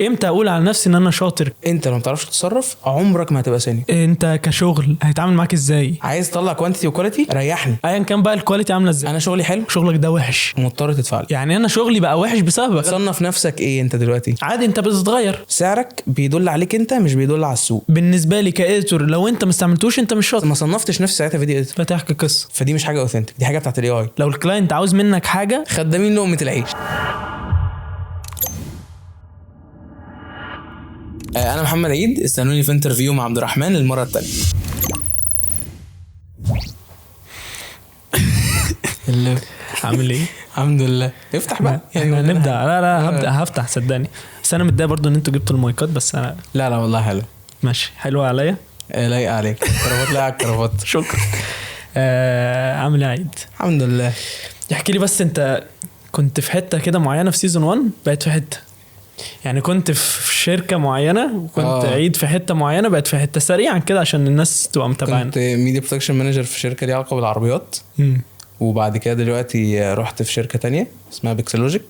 امتى اقول على نفسي ان انا شاطر؟ انت لو ما بتعرفش تتصرف عمرك ما هتبقى سينيور. انت كشغل هيتعامل معاك ازاي؟ عايز تطلع كوانتيتي وكواليتي، ريحني. ايا كان بقى الكواليتي عامله ازاي. انا شغلي حلو، شغلك ده وحش، مضطر تدفع لي. يعني انا شغلي بقى وحش بسببك. تصنف نفسك ايه انت دلوقتي؟ عادي، انت بتتغير. سعرك بيدل عليك انت، مش بيدل على السوق. بالنسبه لي كايديتور لو انت ما استعملتوش انت مش شاطر. ما صنفتش نفسي ساعتها فيديو اديتور، فتحكي قصه. فدي مش حاجه اوثنتيك، دي حاجه بتاعت الاي اي. لو الكلاينت عاوز منك حاجه، خدامين لقمه العيش. انا محمد عيد، استنوني في انترفيو مع عبد الرحمن المره الثانيه. عامل ايه؟ الحمد لله. افتح بقى يعني هنبدا. لا هفتح صدقني. بس انا متضايق برضو ان انتوا جبتوا المايكات. بس انا لا والله حلو. ماشي، حلوه عليا. لايقه عليك. كرافات لايقه على الكرافات. شكرا. عامل ايه عيد؟ الحمد لله. احكي لي بس، انت كنت في حته كده معينه في سيزون 1 بقيت في حته، يعني كنت في شركه معينه وكنت عيد في حته معينه بقت في حته سريعا كده عشان الناس تبقى متابعانا. كنت ميديا برودكشن مانجر في شركه ليها علاقه بالعربيات. وبعد كده دلوقتي رحت في شركه تانية اسمها بيكسلوجيك.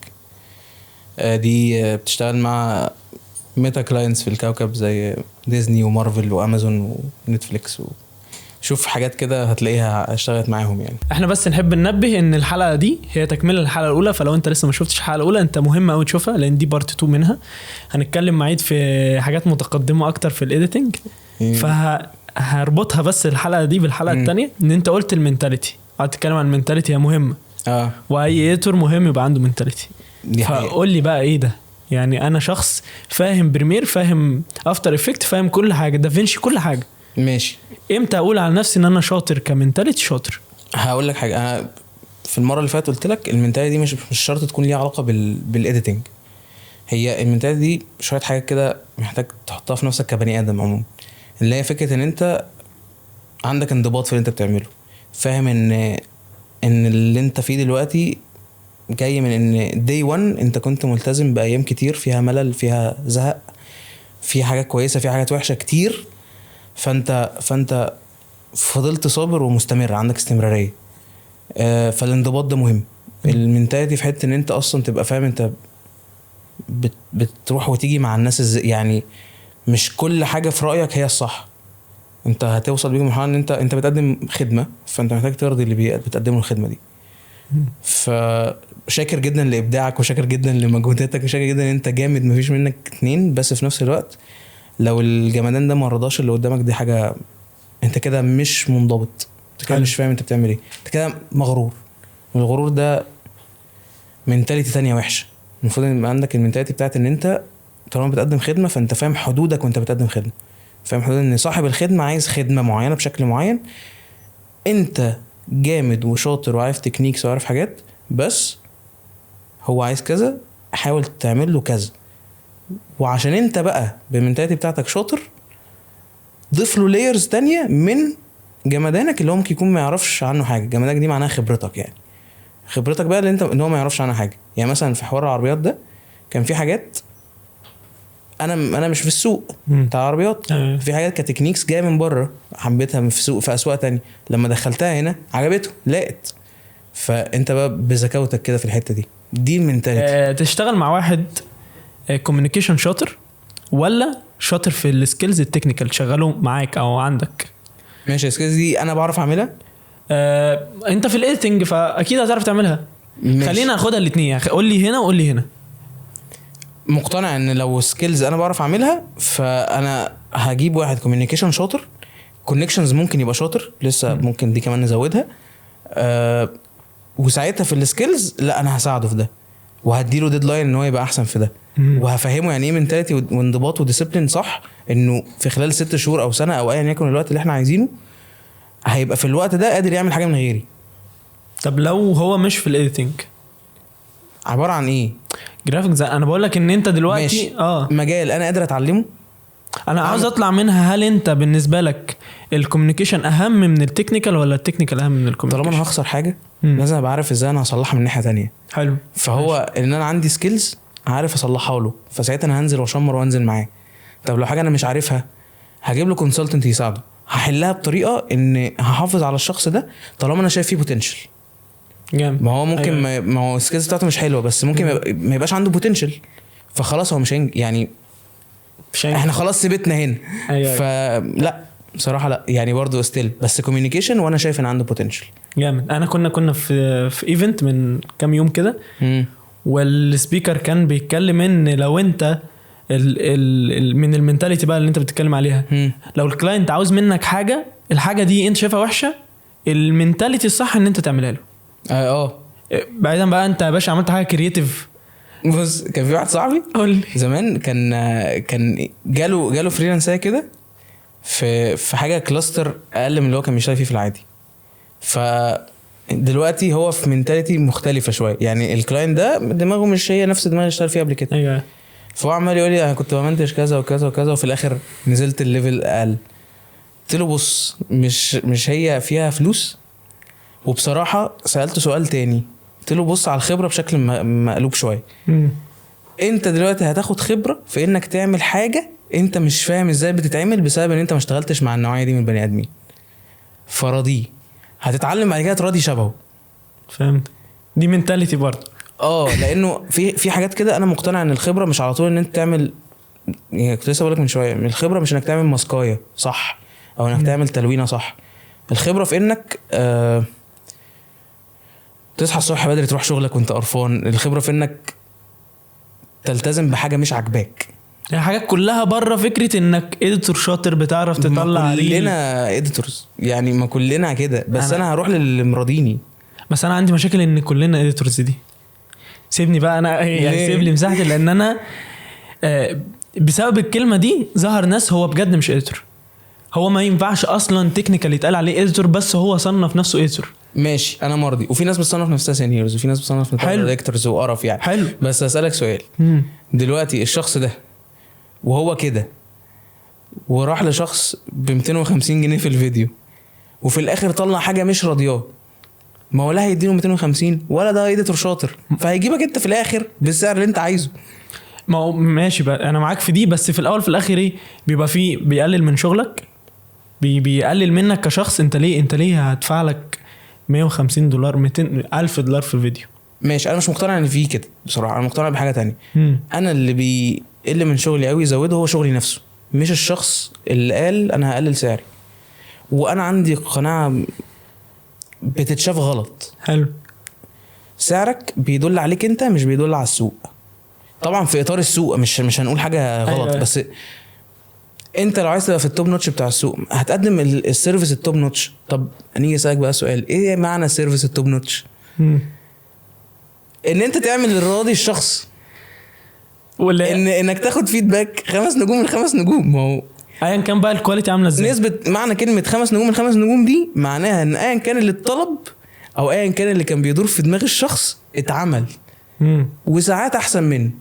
دي بتشتغل مع ميتا كلاينتس في الكوكب زي ديزني ومارفل وامازون ونتفليكس. شوف حاجات كده هتلاقيها اشتغلت معاهم يعني. احنا بس نحب ننبه ان الحلقه دي هي تكمله الحلقه الاولى، فلو انت لسه ما شفتش الحلقه الاولى انت مهم قوي تشوفها لان دي بارت 2 منها. هنتكلم مع عيد في حاجات متقدمه اكتر في الايديتنج. فهربطها بس الحلقه دي بالحلقه الثانيه. ان انت قلت المينتاليتي، هتتكلم عن المينتاليتي، هي مهمه. واي ايتور مهم يبقى عنده مينتاليتي. فقول لي بقى ايه ده؟ يعني انا شخص فاهم بريمير، فاهم افتر افكت، فاهم كل حاجه، دافينشي، كل حاجه. ماشي. امتى اقول على نفسي ان انا شاطر كمنتاليتي شاطر؟ هقول لك حاجه. انا في المره اللي فاتت قلت لك المنتاليتي دي مش شرط تكون ليها علاقه بالايديتنج. هي المنتاليتي دي شويه حاجات كده محتاج تحطها في نفسك كبني ادم عموما، اللي هي فكره ان انت عندك انضباط في اللي انت بتعمله. فاهم ان اللي انت فيه دلوقتي جاي من ان داي 1 انت كنت ملتزم بايام كتير فيها ملل، فيها زهق، فيها حاجات كويسه، فيها حاجات وحشه كتير. فانت فضلت صابر ومستمر، عندك استمراريه. فالانضباط ده مهم. المنتاليتي في حته ان انت اصلا تبقى فاهم انت بتروح وتيجي مع الناس ازاي. يعني مش كل حاجه في رايك هي الصح. انت هتوصل بيهم مرحله ان انت بتقدم خدمه، فانت محتاج ترضي اللي بتقدمه الخدمه دي. فشاكر جدا لابداعك وشاكر جدا لمجهوداتك وشاكر جدا ان انت جامد، مفيش منك اتنين. بس في نفس الوقت لو الجمدان ده ما رضاش اللي قدامك، دي حاجه انت كده مش منضبط، انت كده مش فاهم انت بتعمل ايه، انت كده مغرور. والغرور ده منتاليتي تانية وحشه. المفروض ان يبقى عندك المنتاليتي بتاعت ان انت طالما بتقدم خدمه فانت فاهم حدودك وانت بتقدم خدمه، فاهم حدود ان صاحب الخدمه عايز خدمه معينه بشكل معين. انت جامد وشاطر وعارف تكنيكس وعارف حاجات، بس هو عايز كذا، حاول تعمل له كذا. وعشان انت بقى بالمنتاليتي بتاعتك شاطر، ضيف له لايرز تانية من جمدانك اللي هو ممكن يكون ما يعرفش عنه حاجه. جمدانك دي معناها خبرتك، يعني خبرتك بقى اللي هو ما يعرفش عنها حاجه. يعني مثلا في حوار العربيات ده كان في حاجات انا مش في السوق بتاع العربيات، في حاجات كتكنيكس جايه من بره حبيتها في سوق في اسواق تانية، لما دخلتها هنا عجبته لقيت. فانت بقى بذكاوتك كده في الحته دي المنتاليتي. تشتغل مع واحد كوميونيكيشن شاطر ولا شاطر في السكيلز التكنيكال شغاله معاك او عندك؟ ماشي. السكيلز دي انا بعرف اعملها. انت في الايديتنج فاكيد هتعرف تعملها. خلينا ناخدها الاثنين، يعني قول لي هنا وقول لي هنا. مقتنع ان لو سكيلز انا بعرف اعملها فانا هجيب واحد كوميونيكيشن شاطر، كونكشنز ممكن يبقى شاطر لسه، ممكن دي كمان نزودها. وساعتها في السكيلز لا انا هساعده في ده وهديله ديدلاين ان هو يبقى احسن في ده، وهفهمه يعني ايه منتاليتي وانضباط وديسيبلين صح، انه في خلال 6 شهور او سنه او ايا يكن الوقت اللي احنا عايزينه هيبقى في الوقت ده قادر يعمل حاجه من غيري. طب لو هو مش في الايديتنج، عباره عن ايه؟ جرافيكس. انا بقول لك ان انت دلوقتي مجال انا قادر اتعلمه. انا عاوز اطلع منها. هل انت بالنسبه لك الكوميونيكيشن اهم من التكنيكال ولا التكنيكال اهم من الكوميونيكيشن؟ طالما انا هخسر حاجه لازم ابقى عارف ازاي انا هصلحها من ناحيه تانية. حلو. فهو ان انا عندي سكيلز عارف اصلحها له، فساعتها انا هنزل واشمر وانزل معاه. طب لو حاجه انا مش عارفها هجيب له كونسلتنت يساعده، هحلها بطريقه ان هحافظ على الشخص ده طالما انا شايف فيه بوتنشال. ما هو ممكن ما هو السكيلز بتاعته مش حلوه، بس ممكن ما يبقاش عنده بوتنشال، فخلاص هو مش يعني احنا خلاص ثبتنا هنا. أيوة. فلا بصراحه لا يعني برضو ستيل بس كوميونيكيشن، وانا شايف ان عنده بوتنشال جامد. انا كنا في ايفنت من كام يوم كده، والسبيكر كان بيتكلم ان لو انت من المينتاليتي بقى اللي انت بتتكلم عليها، لو الكلاينت عاوز منك الحاجه دي انت شايفها وحشه، المينتاليتي الصح ان انت تعملها له. بعيدا بقى انت يا باشا عملت حاجه كرييتيف. بص كان في واحد صاحبي زمان كان جاله فريلانسر كده في حاجه كلاستر اقل من اللي هو كان بيشتغل فيه في العادي. فدلوقتي هو في منتاليتي مختلفه شويه، يعني الكلاينت ده دماغه مش هي نفس دماغ اللي اشتغل فيها قبل كده. ايوه. فهو عمال يقول لي انا كنت بمنتج كذا وكذا وكذا، وفي الاخر نزلت الليفل اقل. قلت له بص مش هي فيها فلوس. وبصراحه سالته سؤال تاني، قلت له بص على الخبره بشكل مقلوب شويه. انت دلوقتي هتاخد خبره في انك تعمل حاجه انت مش فاهم ازاي بتتعمل بسبب ان انت ما اشتغلتش مع النوعيه دي من البني ادمين، فراضيه هتتعلم بعد كده تراضي شبهه. فهمت؟ دي منتاليتي برضه. لانه في حاجات كده انا مقتنع ان الخبره مش على طول ان انت تعمل، يعني كنت لسه بقولك من شويه، من الخبره مش انك تعمل ماسكايه صح او انك تعمل تلوينه صح. الخبره في انك تصحى الصبح بدري تروح شغلك وانت قرفان. الخبره في انك تلتزم بحاجه مش عاجباك. يعني حاجات كلها بره فكره انك اديتور شاطر بتعرف تطلع ريل. كلنا اديتورز يعني، ما كلنا كده، بس انا هروح للي مرضيني. بس انا عندي مشاكل ان كلنا اديتورز دي. سيبني بقى انا يعني سيب لي مساحتي، لان انا بسبب الكلمه دي ظهر ناس هو بجد مش اديتور. هو ما ينفعش اصلا تكنيكال يتقال عليه اديتور، بس هو صنف نفسه اديتور. ماشي انا مرضي، وفي ناس بتصنف نفسها سينيورز، وفي ناس بتصنف نفسها دايركتورز وقرف يعني. حلو. بس اسالك سؤال، دلوقتي الشخص ده وهو كده وراح لشخص ب 250 جنيه في الفيديو، وفي الاخر طلع حاجه مش راضياه، ما هو لا هيديله 250 ولا ده اديتور شاطر، فهيجيبك انت في الاخر بالسعر اللي انت عايزه. ما هو ماشي بقى انا معاك في دي، بس في الاول في الاخر ايه بيبقى فيه بيقلل من شغلك، بيقلل منك كشخص. انت ليه هدفع لك $150 $200,000 في الفيديو؟ ماشي انا مش مقتنع ان فيه كده بصراحه، انا مقتنع بحاجه تانية. انا اللي بيقل من شغلي قوي يزوده هو شغلي نفسه، مش الشخص اللي قال انا هقلل سعري. وانا عندي قناعه بتتشاف غلط. حلو. سعرك بيدل عليك انت، مش بيدل على السوق. طبعا في اطار السوق مش هنقول حاجه غلط. أيوة. بس انت لو عايز تبقى في التوب نوتش بتاع السوق هتقدم السيرفيس التوب نوتش. طب اني اسالك بقى سؤال، ايه معنى السيرفيس التوب نوتش؟ ان انت تعمل الراضي الشخص، ولا انك تاخد فيدباك 5 نجوم من 5 نجوم. ما هو ايا كان بقى الكواليتي عامله ازاي. نسبه معنى كلمه 5 نجوم من 5 نجوم دي معناها ان ايا كان اللي اتطلب او ايا كان اللي كان بيدور في دماغ الشخص اتعمل. وساعات احسن منه.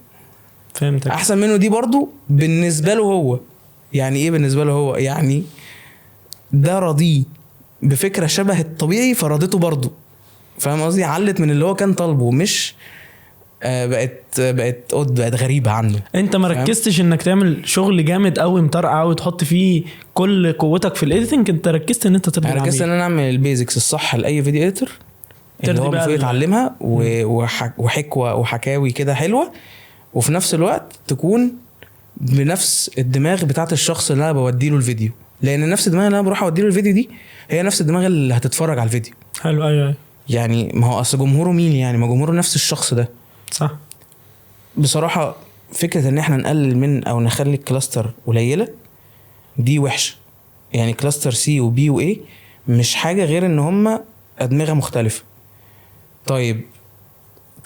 فهمتك. احسن منه دي برضو بالنسبه له هو. يعني ايه بالنسبه له هو؟ يعني ده راضيه بفكره شبه الطبيعي فرضته برضو. فاهم قصدي؟ علت من اللي هو كان طالبه، مش بقت غريبه عنه. انت ما ركزتش انك تعمل شغل جامد قوي مطرقع وتحط فيه كل قوتك في الايديتنج. انت ركزت ان انت تبدا ركزت ان انا اعمل البيزكس الصح لاي فيديو اديتور اللي هو المفروض يتعلمها، وحكوه وحكاوي كده حلوه، وفي نفس الوقت تكون بنفس الدماغ بتاعت الشخص اللي انا بوديله الفيديو. لان نفس الدماغ اللي انا بروح اوديله الفيديو دي هي نفس الدماغ اللي هتتفرج على الفيديو. حلو. ايوه. يعني ما هو اصل جمهوره مين؟ يعني ما جمهوره نفس الشخص ده. صح. بصراحه فكره ان احنا نقلل من او نخلي الكلاستر قليله دي وحشه. يعني كلاستر سي وبي واي مش حاجه غير ان هم ادمغه مختلفه. طيب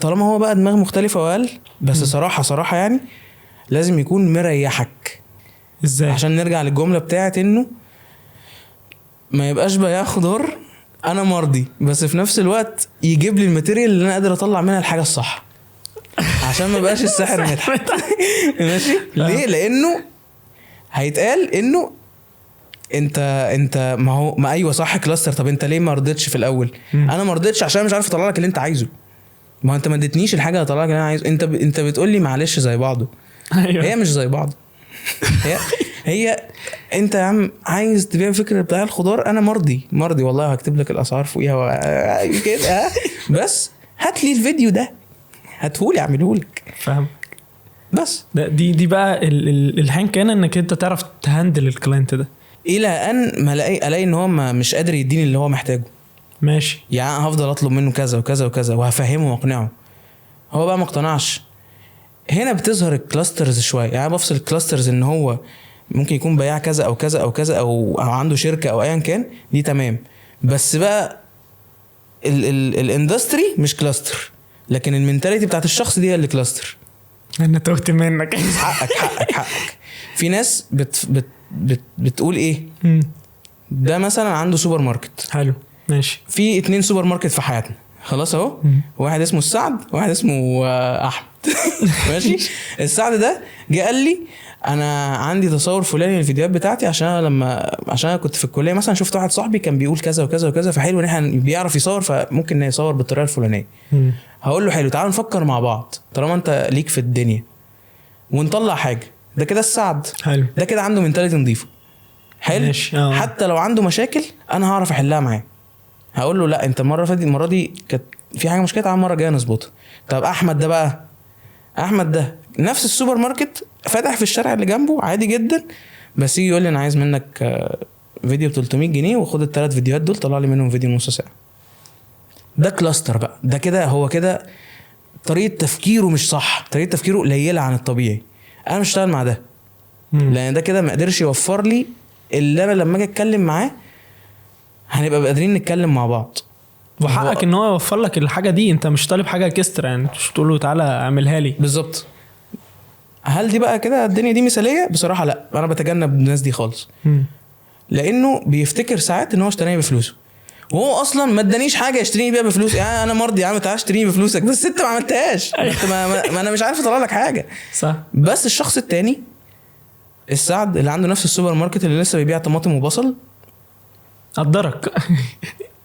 طالما هو بقى دماغ مختلفه وقال، بس صراحه يعني لازم يكون مريحك. ازاي؟ عشان نرجع للجمله بتاعت انه ما يبقاش بقى خضار انا مرضي، بس في نفس الوقت يجيب لي الماتيريال اللي انا قادر اطلع منها الحاجه الصح، عشان ما بقاش السحر مضحك. ماشي. ليه؟ لانه هيتقال انه انت ما ايوه صح كلاستر. طب انت ليه ما رضيتش في الاول؟ انا ما رضيتش عشان مش عارف اطلع لك اللي انت عايزه. ما انت ما اديتنيش الحاجه اللي اطلع لك اللي انا عايزه. انت بتقول لي معلش زي بعضه. أيوة. هي مش زي بعض. هي انت يا عم عايز تبيع فكره بتاع الخضار، انا مرضي والله هكتب لك الاسعار فوقيها كده. بس هات لي الفيديو ده، هاتهولي اعمله لك. فاهم؟ بس دي بقى الحين كان انك انت تعرف تهندل الكلاينت ده الى ان ما الاقي ان هو مش قادر يديني اللي هو محتاجه. ماشي. يعني هفضل اطلب منه كذا وكذا وكذا وهفهمه واقنعه، هو بقى ما اقتنعش. هنا بتظهر الكلاسترز شويه. يعني بفصل الكلاسترز ان هو ممكن يكون بياع كذا او كذا او كذا او عنده شركه او ايا كان، دي تمام. بس بقى الاندستري مش كلاستر، لكن المينتاليتي بتاعت الشخص دي هي اللي كلاستر. انا توهت منك. حقك. في ناس بتقول ايه ده مثلا عنده سوبر ماركت. حلو ماشي. في 2 سوبر ماركت في حياتنا خلاص اهو، واحد اسمه السعد وواحد اسمه احمد. ماشي. السعد ده جه قال لي انا عندي تصور فلاني للفيديوهات بتاعتي عشان انا كنت في الكليه مثلا شفت واحد صاحبي كان بيقول كذا وكذا وكذا، فحلو ان احنا بيعرف يصور فممكن يصور بالطريقه الفلانيه. هقول له حلو، تعال نفكر مع بعض طالما انت ليك في الدنيا ونطلع حاجه. ده كده السعد. حلو. ده كده عنده منتاليتي نظيفه. حلو. حتى لو عنده مشاكل انا هعرف احلها معاه. هقول له لا انت المره دي كانت في حاجه مشكله، تعال المره الجايه نظبطها. طب احمد ده بقى، احمد ده نفس السوبر ماركت فاتح في الشارع اللي جنبه عادي جدا، بس يجي يقول لي انا عايز منك فيديو ب 300 جنيه وخد ال3 فيديوهات دول طلع لي منهم فيديو نص ساعه. ده كلاستر بقى. ده كده هو كده طريقه تفكيره مش صح، طريقه تفكيره قليله عن الطبيعي. انا مش هشتغل مع ده لان ده كده ما قدرش يوفر لي اللي انا لما اجي اتكلم معاه هنبقى قادرين نتكلم مع بعض. وحقك ان هو يوفر لك الحاجه دي، انت مش طالب حاجه كستر يعني مش تقول له تعالى اعملها لي. بالظبط. هل دي بقى كده الدنيا دي مثاليه؟ بصراحه لا، انا بتجنب الناس دي خالص. لانه بيفتكر ساعات ان هو اشتراني بفلوسه وهو اصلا ما ادانيش حاجه يشتريني بيها بفلوس. يعني انا مرضي يا عم تعال اشتريني بفلوسك، بس انت ما عملتهاش. ما انا مش عارف اطلع لك حاجه. صح. بس الشخص التاني السعد اللي عنده نفس السوبر ماركت اللي لسه بيبيع طماطم وبصل قدرك.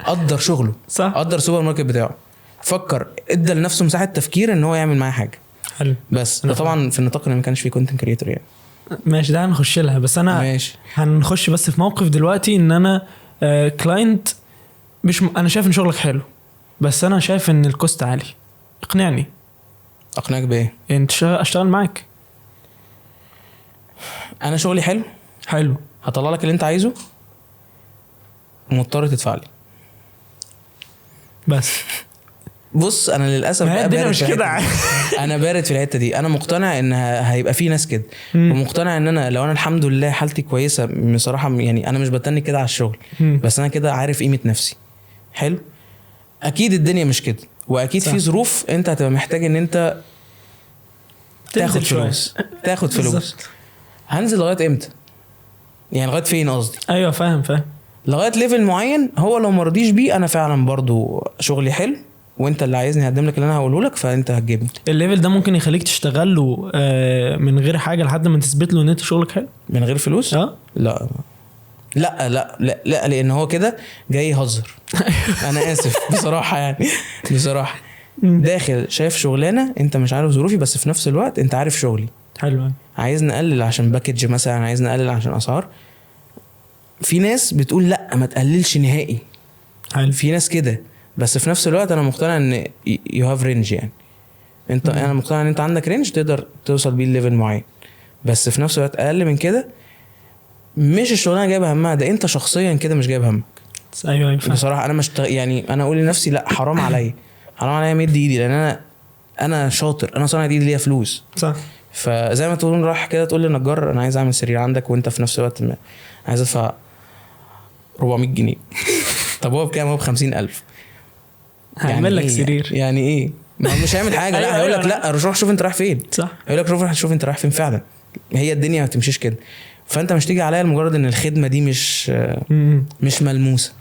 قدر شغله. صح. قدر السوبر ماركت بتاعه، فكر ادى لنفسه مساحه تفكير ان هو يعمل معاه حاجه. حلو. بس ده طبعا في النطاق اللي ما كانش فيه كونتنت كريتور يعني. ماشي. ده هنخش لها، بس انا ماشي. هنخش بس في موقف دلوقتي ان انا كلاينت مش انا شايف ان شغلك حلو بس انا شايف ان الكوست عالي. اقنعني. اقنعك بايه؟ انت اشتغل معاك. انا شغلي حلو هطلع لك اللي انت عايزه، مضطر تدفع لي بس. بص انا للاسف بقى مش كده. انا بارد في الحته دي. انا مقتنع ان هيبقى في ناس كده، ومقتنع ان انا لو انا الحمد لله حالتي كويسه بصراحه، يعني انا مش بتني كده على الشغل بس انا كده عارف قيمه نفسي. حلو. اكيد الدنيا مش كده، واكيد في ظروف انت هتبقى محتاج ان انت تاخد فلوس. هنزل لغايه امتى؟ يعني لغايه فين قصدي؟ ايوه فاهم لغايه ليفل معين. هو لو مرضيش بيه انا فعلا برضو شغلي حلو وانت اللي عايزني هقدم لك اللي انا هقوله لك، فانت هتجيبني. الليفل ده ممكن يخليك تشتغل له من غير حاجه لحد ما تثبت له ان انت شغلك حلو من غير فلوس. لا لا لا لا لا، لان هو كده جاي يهزر. انا اسف بصراحه يعني بصراحه داخل شايف شغلانه انت مش عارف ظروفي بس في نفس الوقت انت عارف شغلي حلو. عايز نقلل عشان باكج مثلا، عايز نقلل عشان اسعار. في ناس بتقول لا ما تقللش نهائي. حلو. في ناس كده، بس في نفس الوقت انا مقتنع ان يو هاف رينج. يعني انت انا مقتنع ان انت عندك رينج تقدر توصل بيه ليفل معين، بس في نفس الوقت اقل من كده مش الشغلانه جايبه همها، ده انت شخصيا كده مش جايب همك. ايوه بصراحه انا مش يعني انا اقول لنفسي لا حرام عليا مد ايدي، لان انا شاطر، انا صانع ايدي ليا فلوس. صح. فزي ما تقول راح كده تقول لي نجار انا عايز اعمل سرير عندك وانت في نفس الوقت عايز ادفع 400 جنيه. طب هو بكام؟ هو ب50,000. هعمل لك سرير يعني ايه؟ ما مش هيعمل حاجه. لا هيقول لك لا روح شوف انت رايح فين. صح. هيقول لك روح شوف انت رايح فين فعلا. هي الدنيا ما بتمشيش كده، فانت مش تيجي عليا لمجرد ان الخدمه دي مش ملموسه.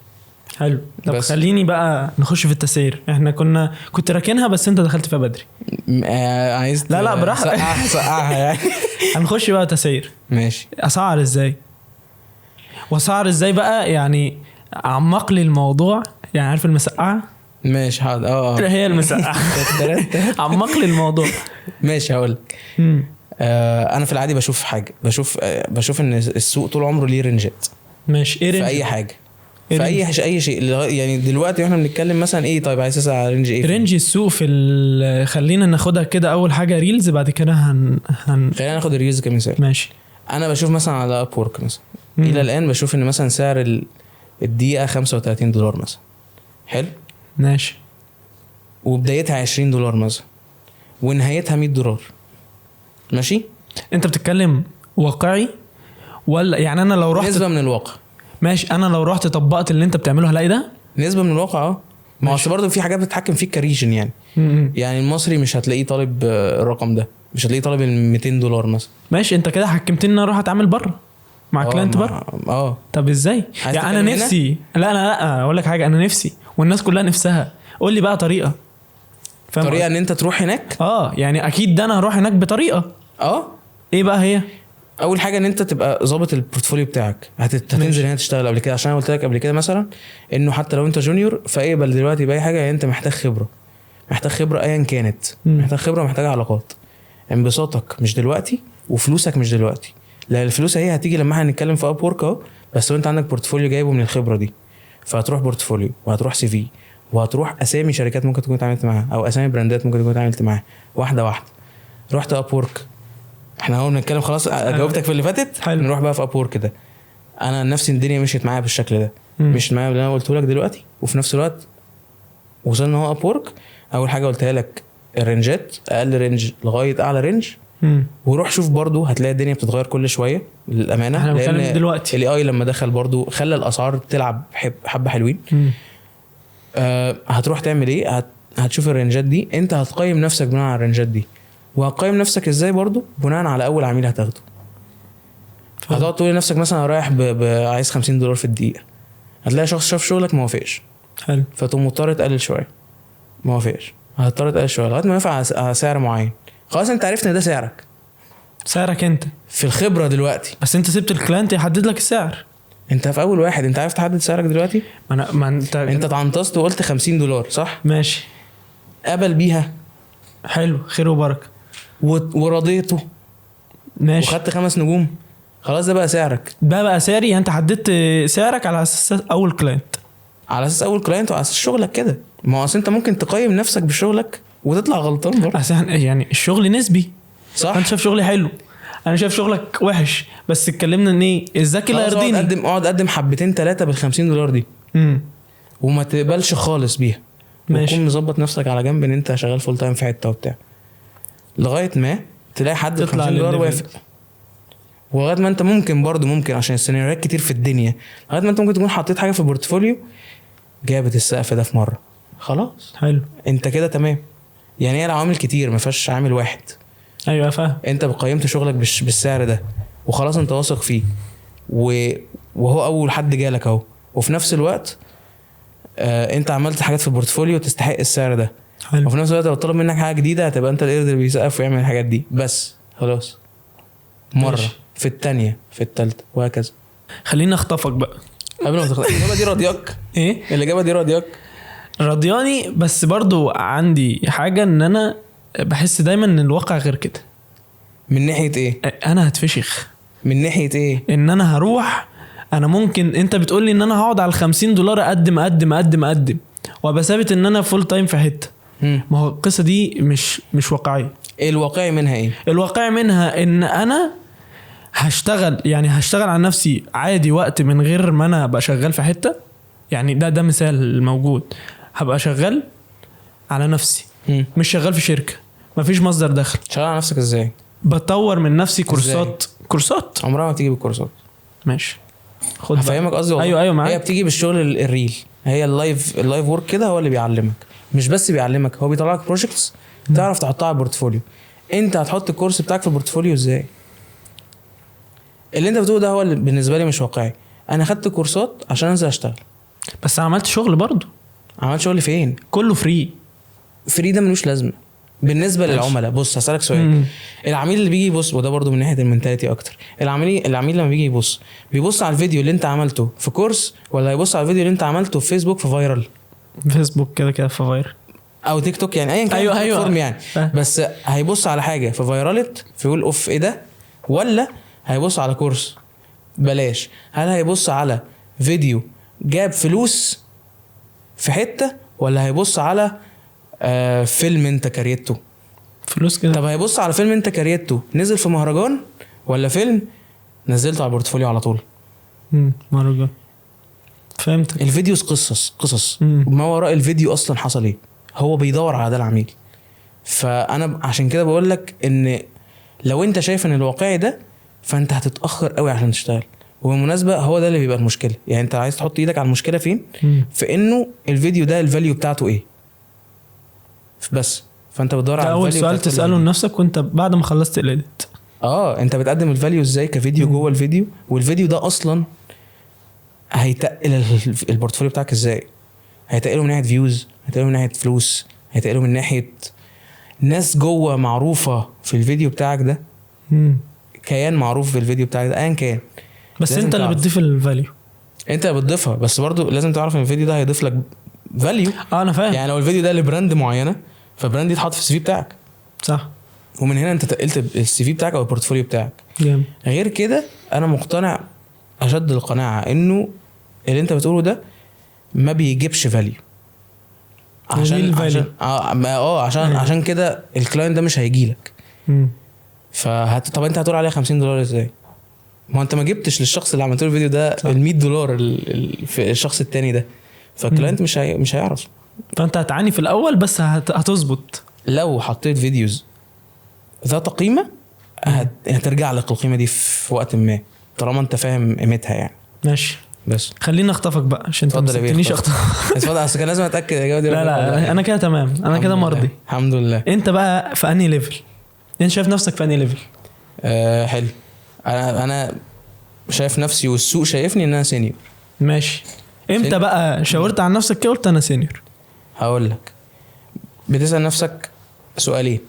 حلو. طب خليني بقى نخش في التسعير. احنا كنت راكنها بس انت دخلت فيها بدري. عايز لا براحتك. سقعها يعني. هنخش بقى تسعير. ماشي. اسعار ازاي بقى؟ يعني اعمق لي الموضوع. يعني عارف المسقعه؟ ماشي حاضر. هي المسقعه. اعمق لي الموضوع. ماشي هقولك. انا في العادي بشوف حاجه، بشوف ان السوق طول عمره ليه رنجات. ماشي. ايه في اي حاجه؟ في اي شيء يعني دلوقتي احنا بنتكلم مثلا ايه؟ طيب عايز اسال على رينج ايه؟ رينج السوق في خلينا ناخدها كده اول حاجه ريلز، بعد كده خلينا ناخد الريلز كمثال. ماشي. انا بشوف مثلا على اب وورك مثلا الى الان بشوف ان مثلا سعر الدقيقه $35 مثلا. حلو ماشي. وبدايتها $20 مثلا ونهايتها $100. ماشي. انت بتتكلم واقعي ولا يعني انا لو رحت نسبه من الواقع؟ ماشي. انا لو رحت طبقت اللي انت بتعمله هلاقي ده نسبه من الواقع. ما هو برضه في حاجات بتتحكم فيك كريجن يعني. يعني المصري مش هتلاقيه طالب الرقم ده، مش هتلاقيه طالب $200 مثلا. ماشي. انت كده حكمتني ان انا اروح اتعامل بره مع كلاينت بره. طب ازاي يعني؟ انا نفسي لا اقول لك حاجه، انا نفسي والناس كلها نفسها. قول لي بقى طريقه ان انت تروح هناك. يعني اكيد ده انا هروح هناك بطريقه. ايه بقى هي؟ اول حاجه ان انت تبقى ظابط البورتفوليو بتاعك. هتنزل هنا تشتغل قبل كده، عشان انا قلت لك قبل كده مثلا انه حتى لو انت جونيور فاقبل دلوقتي باي حاجه. يعني انت محتاج خبره ايا كانت. محتاج خبره ومحتاج علاقات. انبساطك مش دلوقتي وفلوسك مش دلوقتي، لا الفلوس هي هتيجي لما هنتكلم في اب وورك اهو. بس وانت عندك بورتفوليو جايبه من الخبره دي، فهتروح بورتفوليو وهتروح سي في وهتروح اسامي شركات ممكن تكون اتعاملت معاها او اسامي براندات ممكن تكون اتعاملت معاها. واحده رحت اب وورك. احنا اهو بنتكلم خلاص، جاوبتك في اللي فاتت. نروح بقى في اب وورك كده. انا نفسي الدنيا مشيت معايا بالشكل ده، مشيت معايا اللي انا قلته لك دلوقتي. وفي نفس الوقت وصلنا هو اب وورك. اول حاجه قلتها لك الرنجات، اقل رنج لغايه اعلى رنج. وروح شوف برضو هتلاقي الدنيا بتتغير كل شويه للامانه. لان دلوقتي الاي لما دخل برضو خلى الاسعار تلعب حبه حلوين. هتروح تعمل ايه؟ هتشوف الرنجات دي. انت هتقيم نفسك بناء على الرنجات دي، وهتقيم نفسك ازاي برضو بناء على اول عميل هتاخده. هتقعد تقول لنفسك مثلا رايح عايز $50 في الدقيقه. هتلاقي شخص شاف شغلك ما وافقش. حلو. فتقوم مضطر تقلل شويه. ما وافقش، هتضطر تقلل شويه لغايه ما ينفع على سعر معين. خلاص انت عرفت ان ده سعرك انت في الخبره دلوقتي. بس انت سبت الكلاينت يحدد لك السعر. انت في اول واحد انت عارف تحدد سعرك دلوقتي. ما انت اتعنطست وقلت $50 صح؟ ماشي. قبل بيها. حلو، خير وبركه. ورضيته. ماشي. وخدت 5 نجوم. خلاص ده بقى سعرك. ده بقى سعري. يعني انت حددت سعرك على اساس اول كلاينت. على اساس اول كلاينت وعلى اساس شغلك كده. ما هو اصل انت ممكن تقيم نفسك بشغلك وتطلع غلطان برضه. يعني الشغل نسبي صح. انت شايف شغلي حلو، انا شايف شغلك وحش، بس اتكلمنا ان ايه الذكي اللي هيرضيني. اقعد قدم حبتين 3 $50 دي. وما تقبلش خالص بيها. وتكون مظبط نفسك على جنب ان انت شغال فول تايم في حته وبتاع، لغايه ما تلاقي حد $50 وافق. ولغايه ما انت ممكن عشان السيناريوهات كتير في الدنيا، لغايه ما انت ممكن تكون حطيت حاجه في البورتفوليو جابت السقف ده في مره. خلاص حلو، انت كده تمام. يعني هي العوامل كتير، ما فيهاش عامل واحد. ايوه فاهم. انت قيمت شغلك بالسعر ده وخلاص انت واثق فيه، وهو اول حد جالك اهو. وفي نفس الوقت انت عملت حاجات في البورتفوليو تستحق السعر ده. حلو. وفي نفس الوقت لو طلب منك حاجه جديده هتبقى انت القرد اللي بيسقف ويعمل الحاجات دي بس. خلاص مره ماشي. في الثانيه في الثالثه وهكذا. خلينا اخطفك بقى قبل ما تخطف. الاجابه دي راضياك؟ ايه الاجابه دي راضياك؟ راضياني، بس برضو عندي حاجه ان انا بحس دايما ان الواقع غير كده. من ناحيه ايه؟ انا هتفشخ. من ناحيه ايه؟ ان انا هروح، انا ممكن انت بتقولي ان انا هقعد على $50 اقدم وابقى ثابت ان انا فول تايم في حته. ما هو القصه دي مش واقعيه. ايه الواقعي منها؟ ايه الواقعي منها؟ ان انا هشتغل على نفسي عادي وقت من غير ما انا ابقى شغال في حته. يعني ده مثال موجود. هبقى شغال على نفسي. مش شغال في شركه، مفيش مصدر دخل. شغال على نفسك ازاي؟ بطور من نفسي كورسات عمرها ما تيجي بالكورسات. ماشي خد فاهمك قصدي. ايوه معاك. هي بتيجي بالشغل الريل. هي اللايف وورك كده هو اللي بيعلمك. مش بس بيعلمك، هو بيطلع لك بروجكتس تعرف تحطها على البورتفوليو. انت هتحط الكورس بتاعك في البورتفوليو ازاي؟ اللي انت بتقوله ده هو اللي بالنسبه لي مش واقعي. انا خدت كورسات عشان انزل اشتغل، بس انا عملت شغل برضو. عملت شغل فين؟ كله فري ده ملوش لازمه بالنسبه للعملاء. بص هسألك سؤال. العميل اللي بيجي يبص، وده برضو من ناحيه المنتاليتي اكتر، العميل لما بيجي بيبص على الفيديو اللي انت عملته في كورس، ولا يبص على الفيديو اللي انت عملته في فيسبوك في فايرال؟ فيسبوك كده في فايرال او تيك توك، يعني ايا كان بلاتفورم يعني. بس هيبص على حاجه في فايرالت فيقول اوف ايه ده، ولا هيبص على كورس بلاش؟ هل هيبص على فيديو جاب فلوس في حته ولا هيبص على فيلم انت كريته فلوس كده. طب هيبص على فيلم انت كريته نزل في مهرجان ولا فيلم نزلته على البورتفوليو على طول؟ مهرجان. فهمت. الفيديوز قصص ما وراء الفيديو اصلا حصل ايه. هو بيدور على ده العميل. فانا عشان كده بقول لك ان لو انت شايف ان الواقعي ده فانت هتتاخر قوي عشان تشتغل. وبالمناسبه هو ده اللي بيبقى المشكله. يعني انت عايز تحط ايدك على المشكله فين؟ في انه الفيديو ده الفاليو بتاعته ايه بس. فانت بتدور على اول سؤال تساله لنفسك وانت بعد ما خلصت الاديت. انت بتقدم الفاليو ازاي كفيديو جوه الفيديو. والفيديو ده اصلا هيتقل البورتفوليو بتاعك ازاي. هيتقله من ناحيه فيوز، هيتقله من ناحيه فلوس، هيتقله من ناحيه ناس جوه معروفه في الفيديو بتاعك ده. كيان معروف في الفيديو بتاعك ده ايا كان. بس انت اللي بتضيف الفاليو. انت اللي بتضيفها. بس برضو لازم تعرف ان الفيديو ده هيضيف لك فاليو. انا فاهم. يعني لو الفيديو ده لبراند معينه فبراند يتحط في السي في بتاعك. صح. ومن هنا انت تقلت السي في بتاعك او البورتفوليو بتاعك. جامد. غير كده انا مقتنع اشد القناعه انه اللي انت بتقوله ده ما بيجيبش فاليو. عشان كده الكلاينت ده مش هيجيلك. طب انت هتقول عليه $50 ازاي؟ ما انت ما جبتش للشخص اللي عملت له الفيديو ده $100 في الشخص التاني ده. فالكلاينت مش هيعرف. فانت هتعاني في الاول بس هتظبط. لو حطيت فيديوز ذات قيمه هترجع لك القيمه دي في وقت ما طالما انت فاهم قيمتها يعني. ماشي. بس خليني اخطفك بقى عشان انت ما سبتنيش اخطف. اتفضل. اصل كان لازم اتاكد الاجابه دي. لا انا كده تمام. انا كده مرضي الحمد لله. انت بقى في انهي ليفل؟ انت شايف نفسك في انهي ليفل؟ حلو. انا شايف نفسي والسوق شايفني ان انا سينيور. ماشي. امتى بقى شاورت عن نفسك كده قلت انا سينيور؟ هقول لك. بتسال نفسك سؤالين.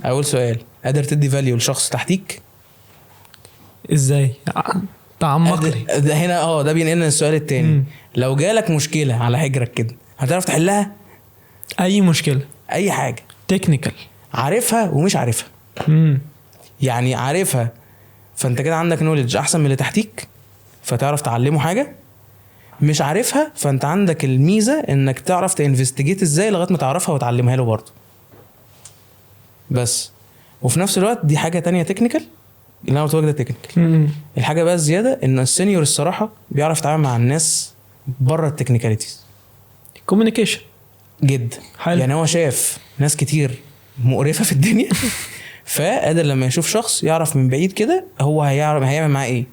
اول سؤال قادر تدي فاليو لشخص تحتيك ازاي؟ تعمقني ده هنا. ده بينقلنا السؤال التاني. لو جالك مشكله على حجرك كده هتعرف تحلها؟ اي مشكله، اي حاجه تكنيكال، عارفها ومش عارفها. يعني عارفها فانت كده عندك نوليدج احسن من اللي تحتيك فتعرف تعلمه حاجه. مش عارفها فانت عندك الميزه انك تعرف تانفستيجيت ازاي لغايه ما تعرفها وتعلمها له برضه. بس وفي نفس الوقت دي حاجه تانية تكنيكال. اللي انا قلت لك ده تكنيكال. الحاجه بقى الزياده ان السينيور الصراحه بيعرف يتعامل مع الناس بره التكنيكاليتيز. كوميونيكيشن جدا. يعني هو شاف ناس كتير مقرفه في الدنيا فقادر لما يشوف شخص يعرف من بعيد كده هو هيعمل معاه ايه،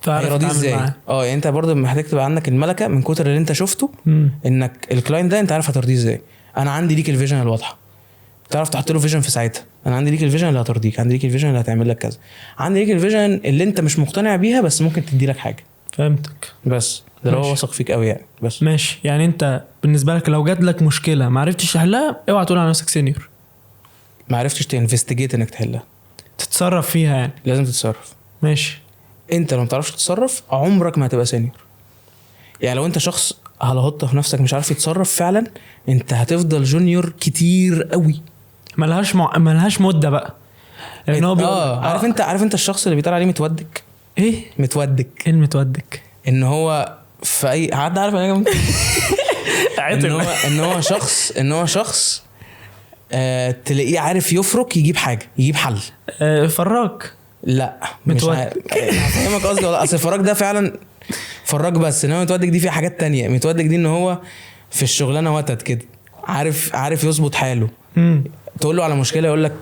هيرضيه ازاي. يعني انت برضه محتاج تبقى عندك الملكه من كتر اللي انت شفته انك الكلاينت ده انت عارف هترضيه ازاي. انا عندي ليك الفيجن الواضحه، تعرف تحط له فيجن في ساعتها. انا عندي ليك الفيجن اللي هترضيك، عندي ليك الفيجن اللي هتعمل لك كذا، عندي ليك الفيجن اللي انت مش مقتنع بيها بس ممكن تدي لك حاجه. فهمتك. بس ده لو واثق فيك قوي يعني. بس ماشي. يعني انت بالنسبه لك لو جات لك مشكله ما عرفتش تحلها اوعى تقول على نفسك سينيور. ما عرفتش تنفستيجيت انك تحلها، تتصرف فيها يعني. لازم تتصرف. ماشي. انت لو ما تعرفش تتصرف عمرك ما هتبقى سينيور. يعني لو انت شخص هلهطه في نفسك مش عارف يتصرف فعلا انت هتفضل جونيور كتير قوي. ملهاش مده بقى. لان هو عارف انت الشخص اللي بيطلع عليه متودك. ايه متودك؟ ايه المتودك؟ ان هو في اي حد عارف ان هو شخص تلاقيه عارف يفرك يجيب حاجه، يجيب حل. فراك. لا مش هفهمك قصدي ولا. اصل الفراك ده فعلا فراك بس انما متودك دي فيها حاجات تانية. متودك دي ان هو في الشغلانه وتد كده عارف يظبط حاله. تقول له على مشكله يقول لك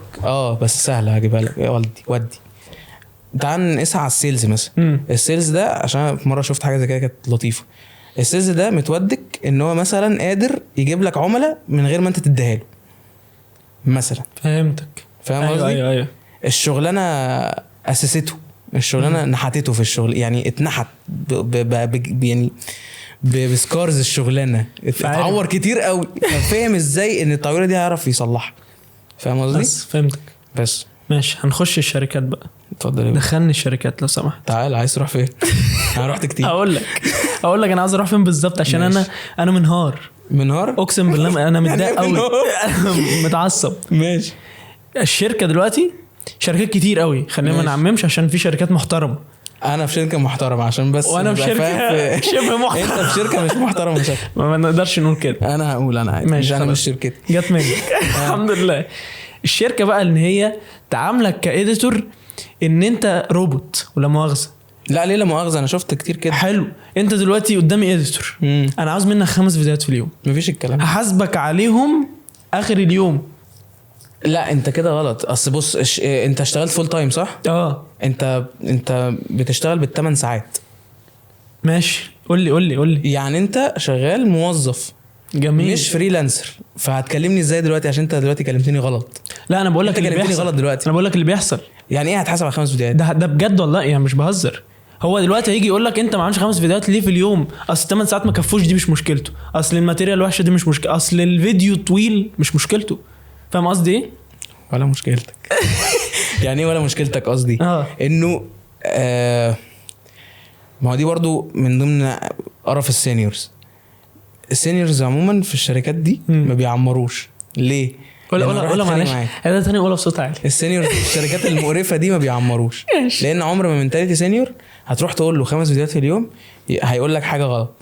بس سهله هجيبها لك يا ودي. تعال نقيسها على السيلز مثلا. السيلز ده عشان في مره شفت حاجه زي كده كانت لطيفه. السيلز ده متودك ان هو مثلا قادر يجيب لك عملاء من غير ما انت تديها له مثلا. فاهم قصدي؟ ايوه. الشغلانه اسسته، الشغلانه نحتته في الشغل يعني اتنحت يعني بسكارز الشغلانه اتعور كتير قوي. فاهم ازاي ان التعويره دي هيعرف يصلحها. فاهم قصدي؟ بس فهمتك. بس ماشي. هنخش الشركات بقى. اتفضل. دخلني الشركات لو سمحت. تعال. عايز تروح فين؟ انا رحت كتير. اقول لك انا عايز اروح فين بالظبط عشان انا منهار اقسم بالله. انا متضايق قوي متعصب. ماشي. الشركه دلوقتي شركات كتير قوي. خلينا ما نعممش عشان في شركات محترمه انا في شركه محترمه عشان بس وانا في شركه شبه محترمه. انت في شركه مش محترمه شكل. ما نقدرش نقول كده. انا هقول انا عادي. ماشي انا مش شركتي جت منك. الحمد لله. الشركه بقى ان هي تعاملك كاديتور ان انت روبوت ولا مؤاخذه. لا ليه لا مؤاخذه، انا شفت كتير كده. حلو. انت دلوقتي قدامي اديتور، انا عاوز منك 5 فيديوهات في اليوم. مفيش الكلام، هحاسبك عليهم اخر اليوم. لا انت كده غلط. اصل بص انت اشتغلت فول تايم صح؟ انت بتشتغل بال8 ساعات. ماشي قول لي. يعني انت شغال موظف جميل مش فريلانسر. فهتكلمني ازاي دلوقتي عشان انت دلوقتي كلمتني غلط؟ لا انا بقول لك اللي بيحصل غلط دلوقتي. انا بقول لك اللي بيحصل. يعني ايه هتحاسب على 5 فيديوهات؟ ده بجد والله يعني مش بهزر. هو دلوقتي هيجي يقول لك انت ما عملتش 5 فيديوهات ليه في اليوم؟ اصل 8 ساعات ما كفوش، دي مش مشكلته. اصل الماتيريال وحشه، دي مش مشكله. اصل الفيديو طويل، مش مشكلته. فاهم قصدي ايه؟ ولا مشكلتك. يعني ايه ولا مشكلتك؟ قصدي انه ما هو دي برضو من ضمن قرف السينيورز عموما في الشركات دي ما بيعمروش. ليه؟ ولا معلش هذا ثاني ولا بصوت عالي. السينيور في الشركات المقرفه دي ما بيعمروش. لان عمر ما منتاليتي سينيور هتروح تقول له 5 فيديوهات في اليوم هيقول لك حاجه غلط،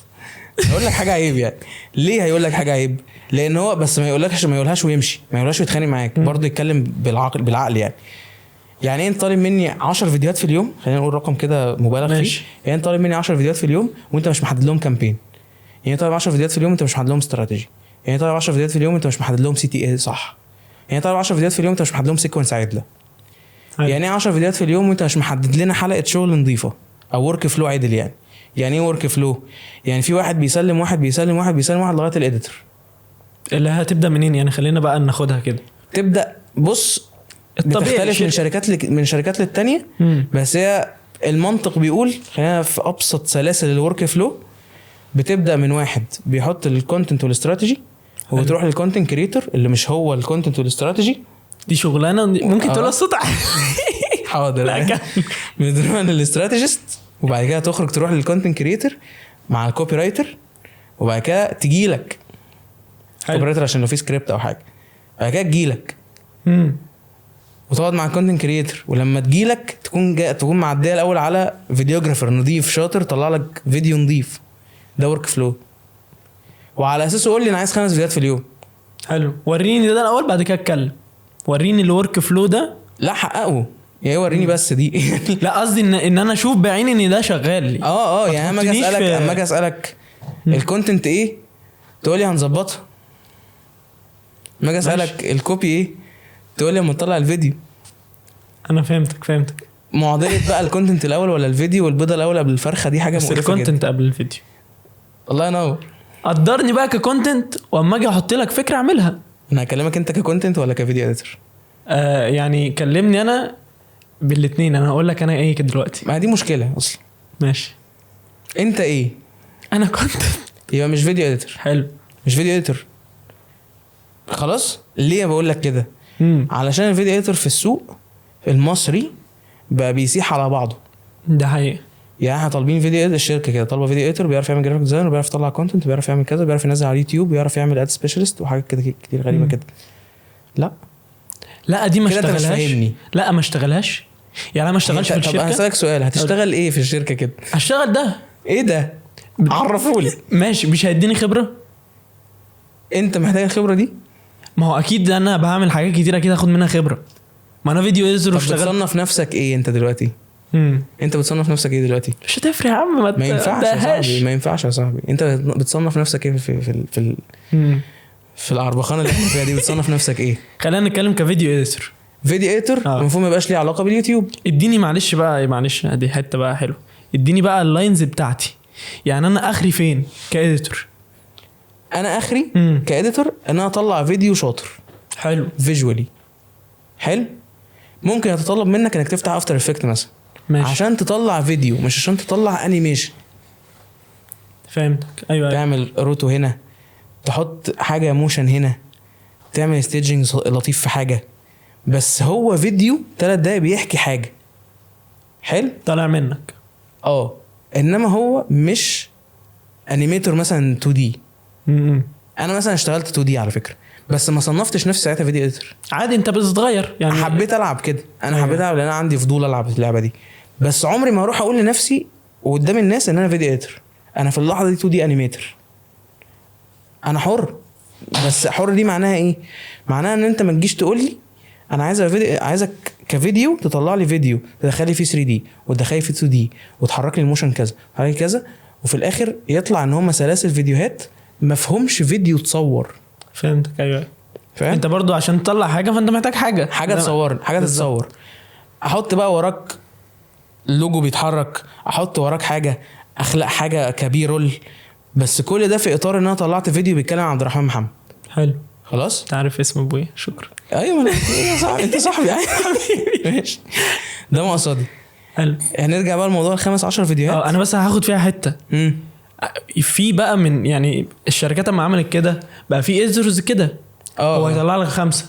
هيقول لك حاجه عيب. يعني ليه هيقول لك حاجه عيب؟ لان هو بس ما يقولهاش ويمشي، ما يقولهاش ويتخانق معاك. برضه يتكلم بالعقل يعني انت طالب مني 10 فيديوهات في اليوم، خلينا نقول رقم كده مبالغ فيه. يعني انت طالب مني 10 فيديوهات في اليوم وانت مش محدد لهم كامبين. يعني طالب 10 فيديوهات في اليوم انت مش محدد لهم استراتيجي. يعني طالب 10 فيديوهات في اليوم انت مش محدد لهم CTA صح. يعني طالب 10 فيديوهات في اليوم انت مش محدد لهم سيكونس عدله. يعني 10 فيديوهات في اليوم وانت مش محدد لنا حلقه شغل نظيفه او ورك فلو عدل. يعني ايه ورك فلو؟ يعني في واحد بيسلم واحد لغايه الاديتور. اللي هتبدا منين يعني؟ خلينا بقى ناخدها كده. تبدا بص بتختلف من شركات للتانية. بس هي المنطق بيقول خلينا في ابسط سلاسل الورك فلو. بتبدا من واحد بيحط الكونتنت والاستراتيجي وتروح للكونتنت كريتور اللي مش هو الكونتنت والاستراتيجي. دي شغلانه ممكن تقول الصوت. حاضر. بتروح للاستراتيجيست وبعد كده تخرج تروح للكونتنت كريتور مع الكوبي رايتر وبعد كده تجيلك كوبي رايتر عشان لو في سكريبت او حاجه. بعد كده تجيلك وتقعد مع الكونتنت كريتور. ولما تجيلك تكون معديه الاول على فيديوجرافر نظيف شاطر طلع لك فيديو نظيف. ده ورك فلو. وعلى اساسه قول لي انا عايز 5 فيديوهات في اليوم. حلو. وريني ده الاول بعد كده اتكلم. وريني الورك فلو ده. لا حققه يعني وريني بس دي. لا قصدي ان انا اشوف بعيني ان ده شغال لي. يعني اما اجي اسالك الكونتنت ايه تقول لي هنظبطها. اما اجي اسالك الكوبي ايه تقول لي اما نطلع الفيديو. انا فهمتك. معضله بقى الكونتنت الاول ولا الفيديو؟ والبيضه الاول قبل الفرخه دي حاجه مقرفه جدا. الكونتنت قبل الفيديو. الله ينور. قدرني بقى ككونتنت واما اجي احط لك فكره اعملها. انا هكلمك انت ككونتنت ولا كفيديو اديتور؟ يعني كلمني انا بالاثنين. انا هقول لك انا ايه كده دلوقتي. ما دي مشكله اصلا. ماشي. انت ايه؟ انا كونتنت. يبقى مش فيديو اديتور. حلو. مش فيديو اديتور خلاص. ليه بقول لك كده؟ علشان الفيديو اديتور في السوق المصري بقى بيسيح على بعضه. ده حقيقي. يعني احنا طالبين فيديو اديتور. الشركه كده طالبه فيديو اديتور بيعرف يعمل جرافيك ديزاين وبيعرف يطلع كونتنت وبيعرف يعمل كذا وبيعرف ينزل على اليوتيوب وبيعرف يعمل اد سبيشالست وحاجات كده كتير غريبه كده. لا دي ما اشتغلهاش. لا ما اشتغلهاش. يعني انا ما اشتغلش في الشركه. طب هسألك سؤال، هتشتغل ايه في الشركه كده؟ هشتغل ده. ايه ده؟ عرفولي. ماشي. مش هيديني خبره؟ انت محتاج الخبره دي. ما هو اكيد انا بعمل حاجات كتير اكيد هاخد منها خبره. ما انا فيديو اديتور واشتغل. بتصنف نفسك ايه انت دلوقتي؟ انت بتصنف نفسك ايه دلوقتي؟ مش هتفرق يا عم. ما ينفعش يا صاحبي. ما ينفعش يا صاحبي. انت بتصنف نفسك ايه في العربخانه اللي احنا فيها دي؟ بتصنف نفسك ايه؟ خلينا نتكلم كفيديو اديتور. فيديو اديتور المفروض ما يبقاش ليه علاقه باليوتيوب. اديني معلش دي حته بقى حلو. اديني بقى اللاينز بتاعتي. يعني انا اخري فين كاديتور؟ انا اخري كاديتور ان انا اطلع فيديو شاطر حلو فيجوالي حلو. ممكن يتطلب منك انك تفتح افتر افكت مثلا ماشي. عشان تطلع فيديو مش عشان تطلع انيميشن. فهمتك. ايوه. تعمل روتو هنا، تحط حاجه موشن هنا، تعمل ستيجنج لطيف في حاجه. بس هو فيديو 3 دقايق بيحكي حاجه حلو طالع منك. انما هو مش انيميتور مثلا 2D. انا مثلا اشتغلت 2D على فكره بس ما صنفتش نفسي ساعتها فيديو اديتور. عادي انت بتتغير يعني. حبيت العب كده. انا حبيت العب لان انا عندي فضول العب اللعبه دي. بس عمري ما اروح اقول لنفسي وقدام الناس ان انا فيديو اديتور. انا في اللحظه دي 2 دي انيميتر، انا حر. بس حر دي معناها ايه؟ معناها ان انت ما تجيش تقول لي انا عايزك كفيديو تطلع لي فيديو تدخلي فيه 3 دي وتدخلي فيه 2 دي وتحرك لي الموشن كذا وتحرك كذا، وفي الاخر يطلع ان هم سلاسل فيديوهات ما فهمش فيديو تصور. فهمتك. ايوه فاهم؟ انت برضو عشان تطلع حاجه فانت محتاج حاجه تصور، حاجه تتصور. احط بقى وراك اللوجو بيتحرك، احط وراك حاجه، اخلق حاجه كبيرول، بس كل ده في اطار ان انا طلعت فيديو بيتكلم عن عبد الرحمن محمد. حلو خلاص تعرف اسم ابويا. شكرا. ايوه يا صاحبي انت صاحبي حبيبي. ماشي ده مقصدي. حلو. هنرجع بقى لموضوع ال15 فيديوهات. انا بس هاخد فيها حته. في بقى من يعني الشركات لما عملت كده بقى في اديتورز كده هو هيطلع لك 5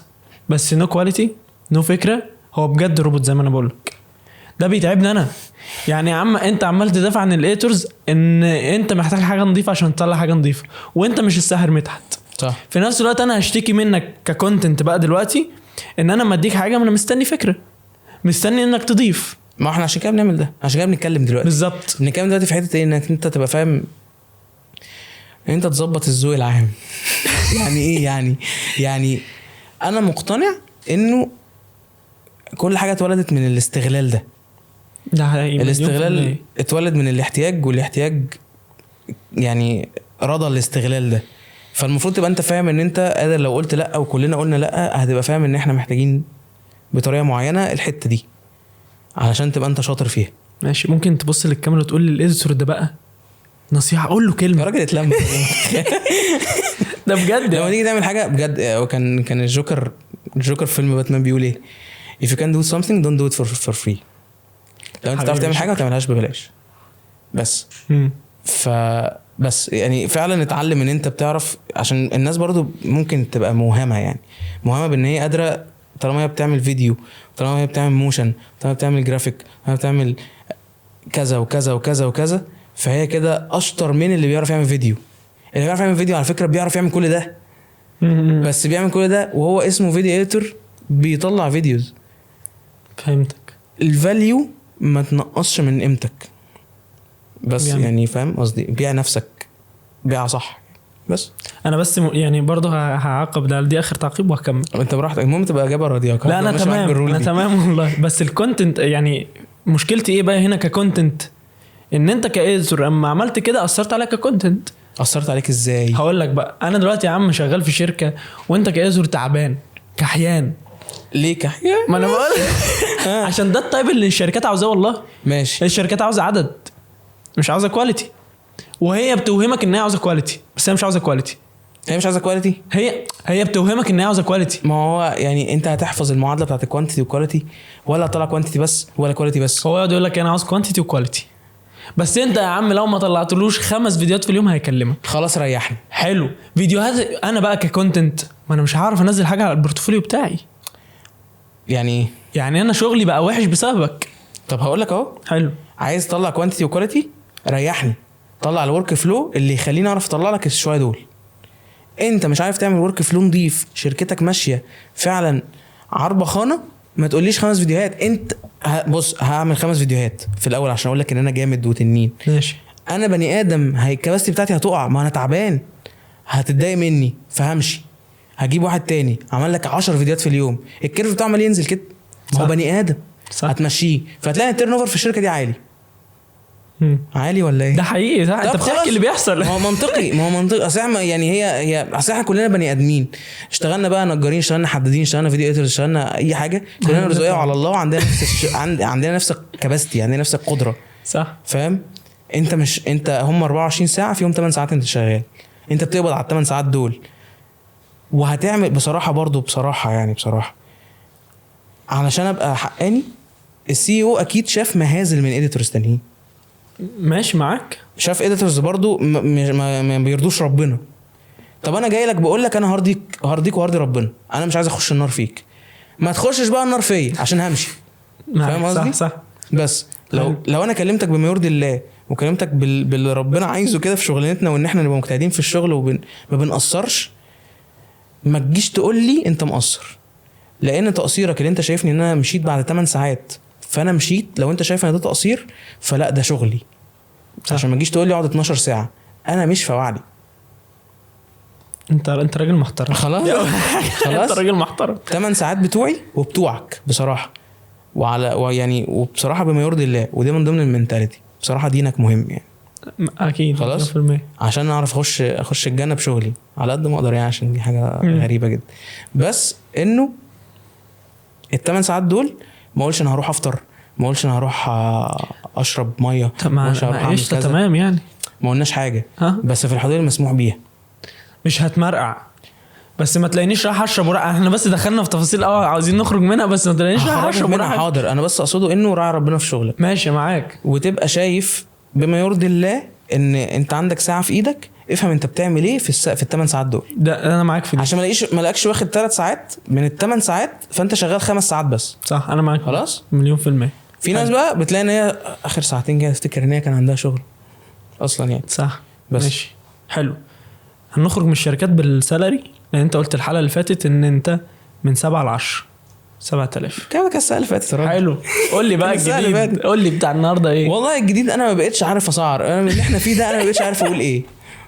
بس نو كواليتي نو فكره، هو بجد روبوت زي ما انا بقول لك. ده بيتعبني انا يعني. يا عم انت عمال تدافع عن الاديتورز ان انت محتاج حاجه نظيفه عشان تطلع حاجه نظيفه، وانت مش الساحر مدحت. صح. في نفس الوقت انا هشتكي منك ككونتنت بقى دلوقتي ان انا مديك حاجه ما انا مستني فكره، مستني انك تضيف. ما احنا عشان كده بنعمل ده، عشان كده بنتكلم دلوقتي. بالظبط. بنتكلم دلوقتي في حته ايه؟ انك انت تبقى فاهم ان انت تظبط الذوق العام. يعني ايه يعني انا مقتنع انه كل حاجه اتولدت من الاستغلال ده. الاستغلال اتولد من الاحتياج، والاحتياج يعني رضى الاستغلال ده. فالمفروض تبقى انت فاهم ان انت قادر لو قلت لا وكلنا قلنا لا هتبقى فاهم ان احنا محتاجين بطريقه معينه الحته دي علشان تبقى انت شاطر فيها. ماشي. ممكن تبص للكاميرا وتقول للإديتور ده بقى نصيحه، اقول له كلمه يا راجل اتلم. ده بجد لما تيجي تعمل حاجه بجد. وكان الجوكر في فيلم باتمان بيقول ايه؟ if you can do something don't do it for free. لو انت تعرف تعمل حاجه ما تعملهاش ببلاش. بس بس يعني فعلا اتعلم ان انت بتعرف، عشان الناس برضو ممكن تبقى موهمه، يعني موهمه بان هي قادره طالما هي بتعمل فيديو، طالما هي بتعمل موشن، طالما بتعمل جرافيك، طالما بتعمل كذا وكذا وكذا وكذا، فهي كده اشطر من اللي بيعرف يعمل فيديو. اللي بيعرف يعمل فيديو على فكره بيعرف يعمل كل ده، بس بيعمل كل ده وهو اسمه فيديو اديتور بيطلع فيديوز. فهمتك. الفاليو ما تنقصش من قيمتك بس يعني فاهم قصدي؟ بيع نفسك، بيع صح. بس انا بس يعني برضه هعاقب ده، دي اخر تعقيب وهكمل. انت براحتك، المهم تبقى اجابه راضيه. لا انا تمام، انا تمام والله. بس الكونتنت يعني مشكلتي ايه بقى هنا ككونتنت؟ ان انت كايديتور اما عملت كده اثرت عليك ككونتنت. اثرت عليك ازاي؟ هقول لك بقى. انا دلوقتي يا عم شغال في شركه وانت كايديتور تعبان كحيان. ليه كحيان؟ ما انا بقول عشان ده الطيب اللي الشركات عاوزاه. والله ماشي. الشركات عاوزه عدد مش عاوزه كواليتي، وهي بتوهمك ان هي عاوزه كواليتي بس هي مش عاوزه كواليتي. هي مش عاوزه كواليتي، هي بتوهمك ان هي عاوزه كواليتي. ما هو يعني انت هتحفظ المعادله بتاعت الكوانتيتي والكواليتي، ولا طلع كوانتيتي بس ولا كواليتي بس؟ هو يقعد يقول لك انا عاوز كوانتيتي وكواليتي، بس انت يا عم لو ما طلعتلوش 5 فيديوهات في اليوم هيكلمك. خلاص ريحني. حلو. فيديوهات انا بقى ككونتنت ما انا مش هعرف انزل حاجه على البورتفوليو بتاعي. يعني انا شغلي بقى وحش بسببك. طب هقول لك اهو. حلو. عايز تطلع كوانتيتي وكواليتي؟ ريحني، طلع الورك فلو اللي يخليني اعرف اطلع لك الشويه دول. انت مش عارف تعمل ورك فلو نضيف، شركتك ماشيه فعلا عربه خانه، ما تقوليش 5 فيديوهات. انت بص هعمل 5 فيديوهات في الاول عشان اقول لك ان انا جامد وتنين. ماشي. انا بني ادم، هي الكباستي بتاعتي هتقع، ما انا تعبان، هتتضايق مني فهمشي. هجيب واحد تاني عمل لك 10 فيديوهات في اليوم، الكيرف بتاعه عمال ينزل كده، ما هو بني ادم. صح. هتمشيه، فتلاقي التيرن اوفر في الشركه دي عالي. عالي ولا ايه؟ ده حقيقي. صح. انت بتحكي اللي بيحصل. ما هو منطقي اصل يعني هي اصل احنا كلنا بني ادمين، اشتغلنا بقى نجارين، اشتغلنا حدادين، اشتغلنا فيديو اديتور، اشتغلنا اي حاجه، كلنا رزقنا على الله، وعندنا نفس عندنا نفس الكباستي، عندنا نفس القدره. صح. فاهم؟ انت مش انت هم 24 ساعه فيهم 8 ساعات انت شغال، انت بتقبض على 8 ساعات دول، وهتعمل بصراحه برضو بصراحه علشان ابقى حقاني. السي او اكيد شاف مهازل من اديتورز تانيين. ماشي معاك. شاف اديتورز برضو ما بيرضوش ربنا. طب انا جاي لك بقول لك انا هرضيك وهرضي ربنا، انا مش عايز اخش النار فيك، ما تخشش بقى النار فيا عشان همشي. فاهم قصدي؟ صح. بس لو انا كلمتك بما يرضي الله، وكلمتك باللي ربنا عايزه كده في شغلانتنا، وان احنا نبقى مجتهدين في الشغل وما بنقصرش، ما تجيش تقول لي انت مقصر، لان تقصيرك اللي انت شايفني ان انا مشيت بعد 8 ساعات فانا مشيت. لو انت شايف ان ده تقصير فلا ده شغلي، عشان ما تجيش تقول لي اقعد 12 ساعه، انا مش فواعلي. انت راجل محترم. خلاص انت راجل محترم. 8 ساعات بتوعي وبتوعك بصراحه، ويعني وبصراحه بما يرضي الله، ودي من ضمن المنتاليتي بصراحه. دينك مهم يعني اكيد خلاص 100%. عشان اعرف اخش الجنه بشغلي على قد ما اقدر يعني، عشان دي حاجه غريبه جدا. بس انه ال8 ساعات دول ما اقولش انا هروح افطر، ما اقولش انا هروح اشرب ميه، ما اقولش هروح اعمل كذا. تمام يعني ما قلناش حاجه بس في الحدود المسموح بيها. مش هتمرقع بس ما تلاقينيش راح اشرب ورقه. احنا بس دخلنا في تفاصيل عاوزين نخرج منها، بس ما تلاقينيش راح اشرب ورقه. حاضر، انا بس اقصده انه راعي ربنا في شغلك. ماشي معاك. وتبقى شايف بما يرضي الله ان انت عندك ساعه في ايدك، افهم انت بتعمل ايه في ال8 ساعات دول. ده انا معاك في دي، عشان ما الاقيش واخد 3 ساعات من ال8 ساعات فانت شغال 5 ساعات بس. صح انا معاك خلاص مليون في المية. في ناس بقى بتلاقي ان هي اخر ساعتين كده تفتكر ان هي كان عندها شغل اصلا يعني. صح بس ماشي حلو. هنخرج من الشركات بالسالري، لان انت قلت الحلقه اللي فاتت ان انت من 7 ل 10 7000. كام كان السنه اللي فاتت؟ حلو. قول لي بقى الجديد، قول لي بتاع النهارده ايه. والله الجديد انا ما بقتش عارف اسعر، انا اللي احنا فيه ده انا ما بقتش عارف اقول ايه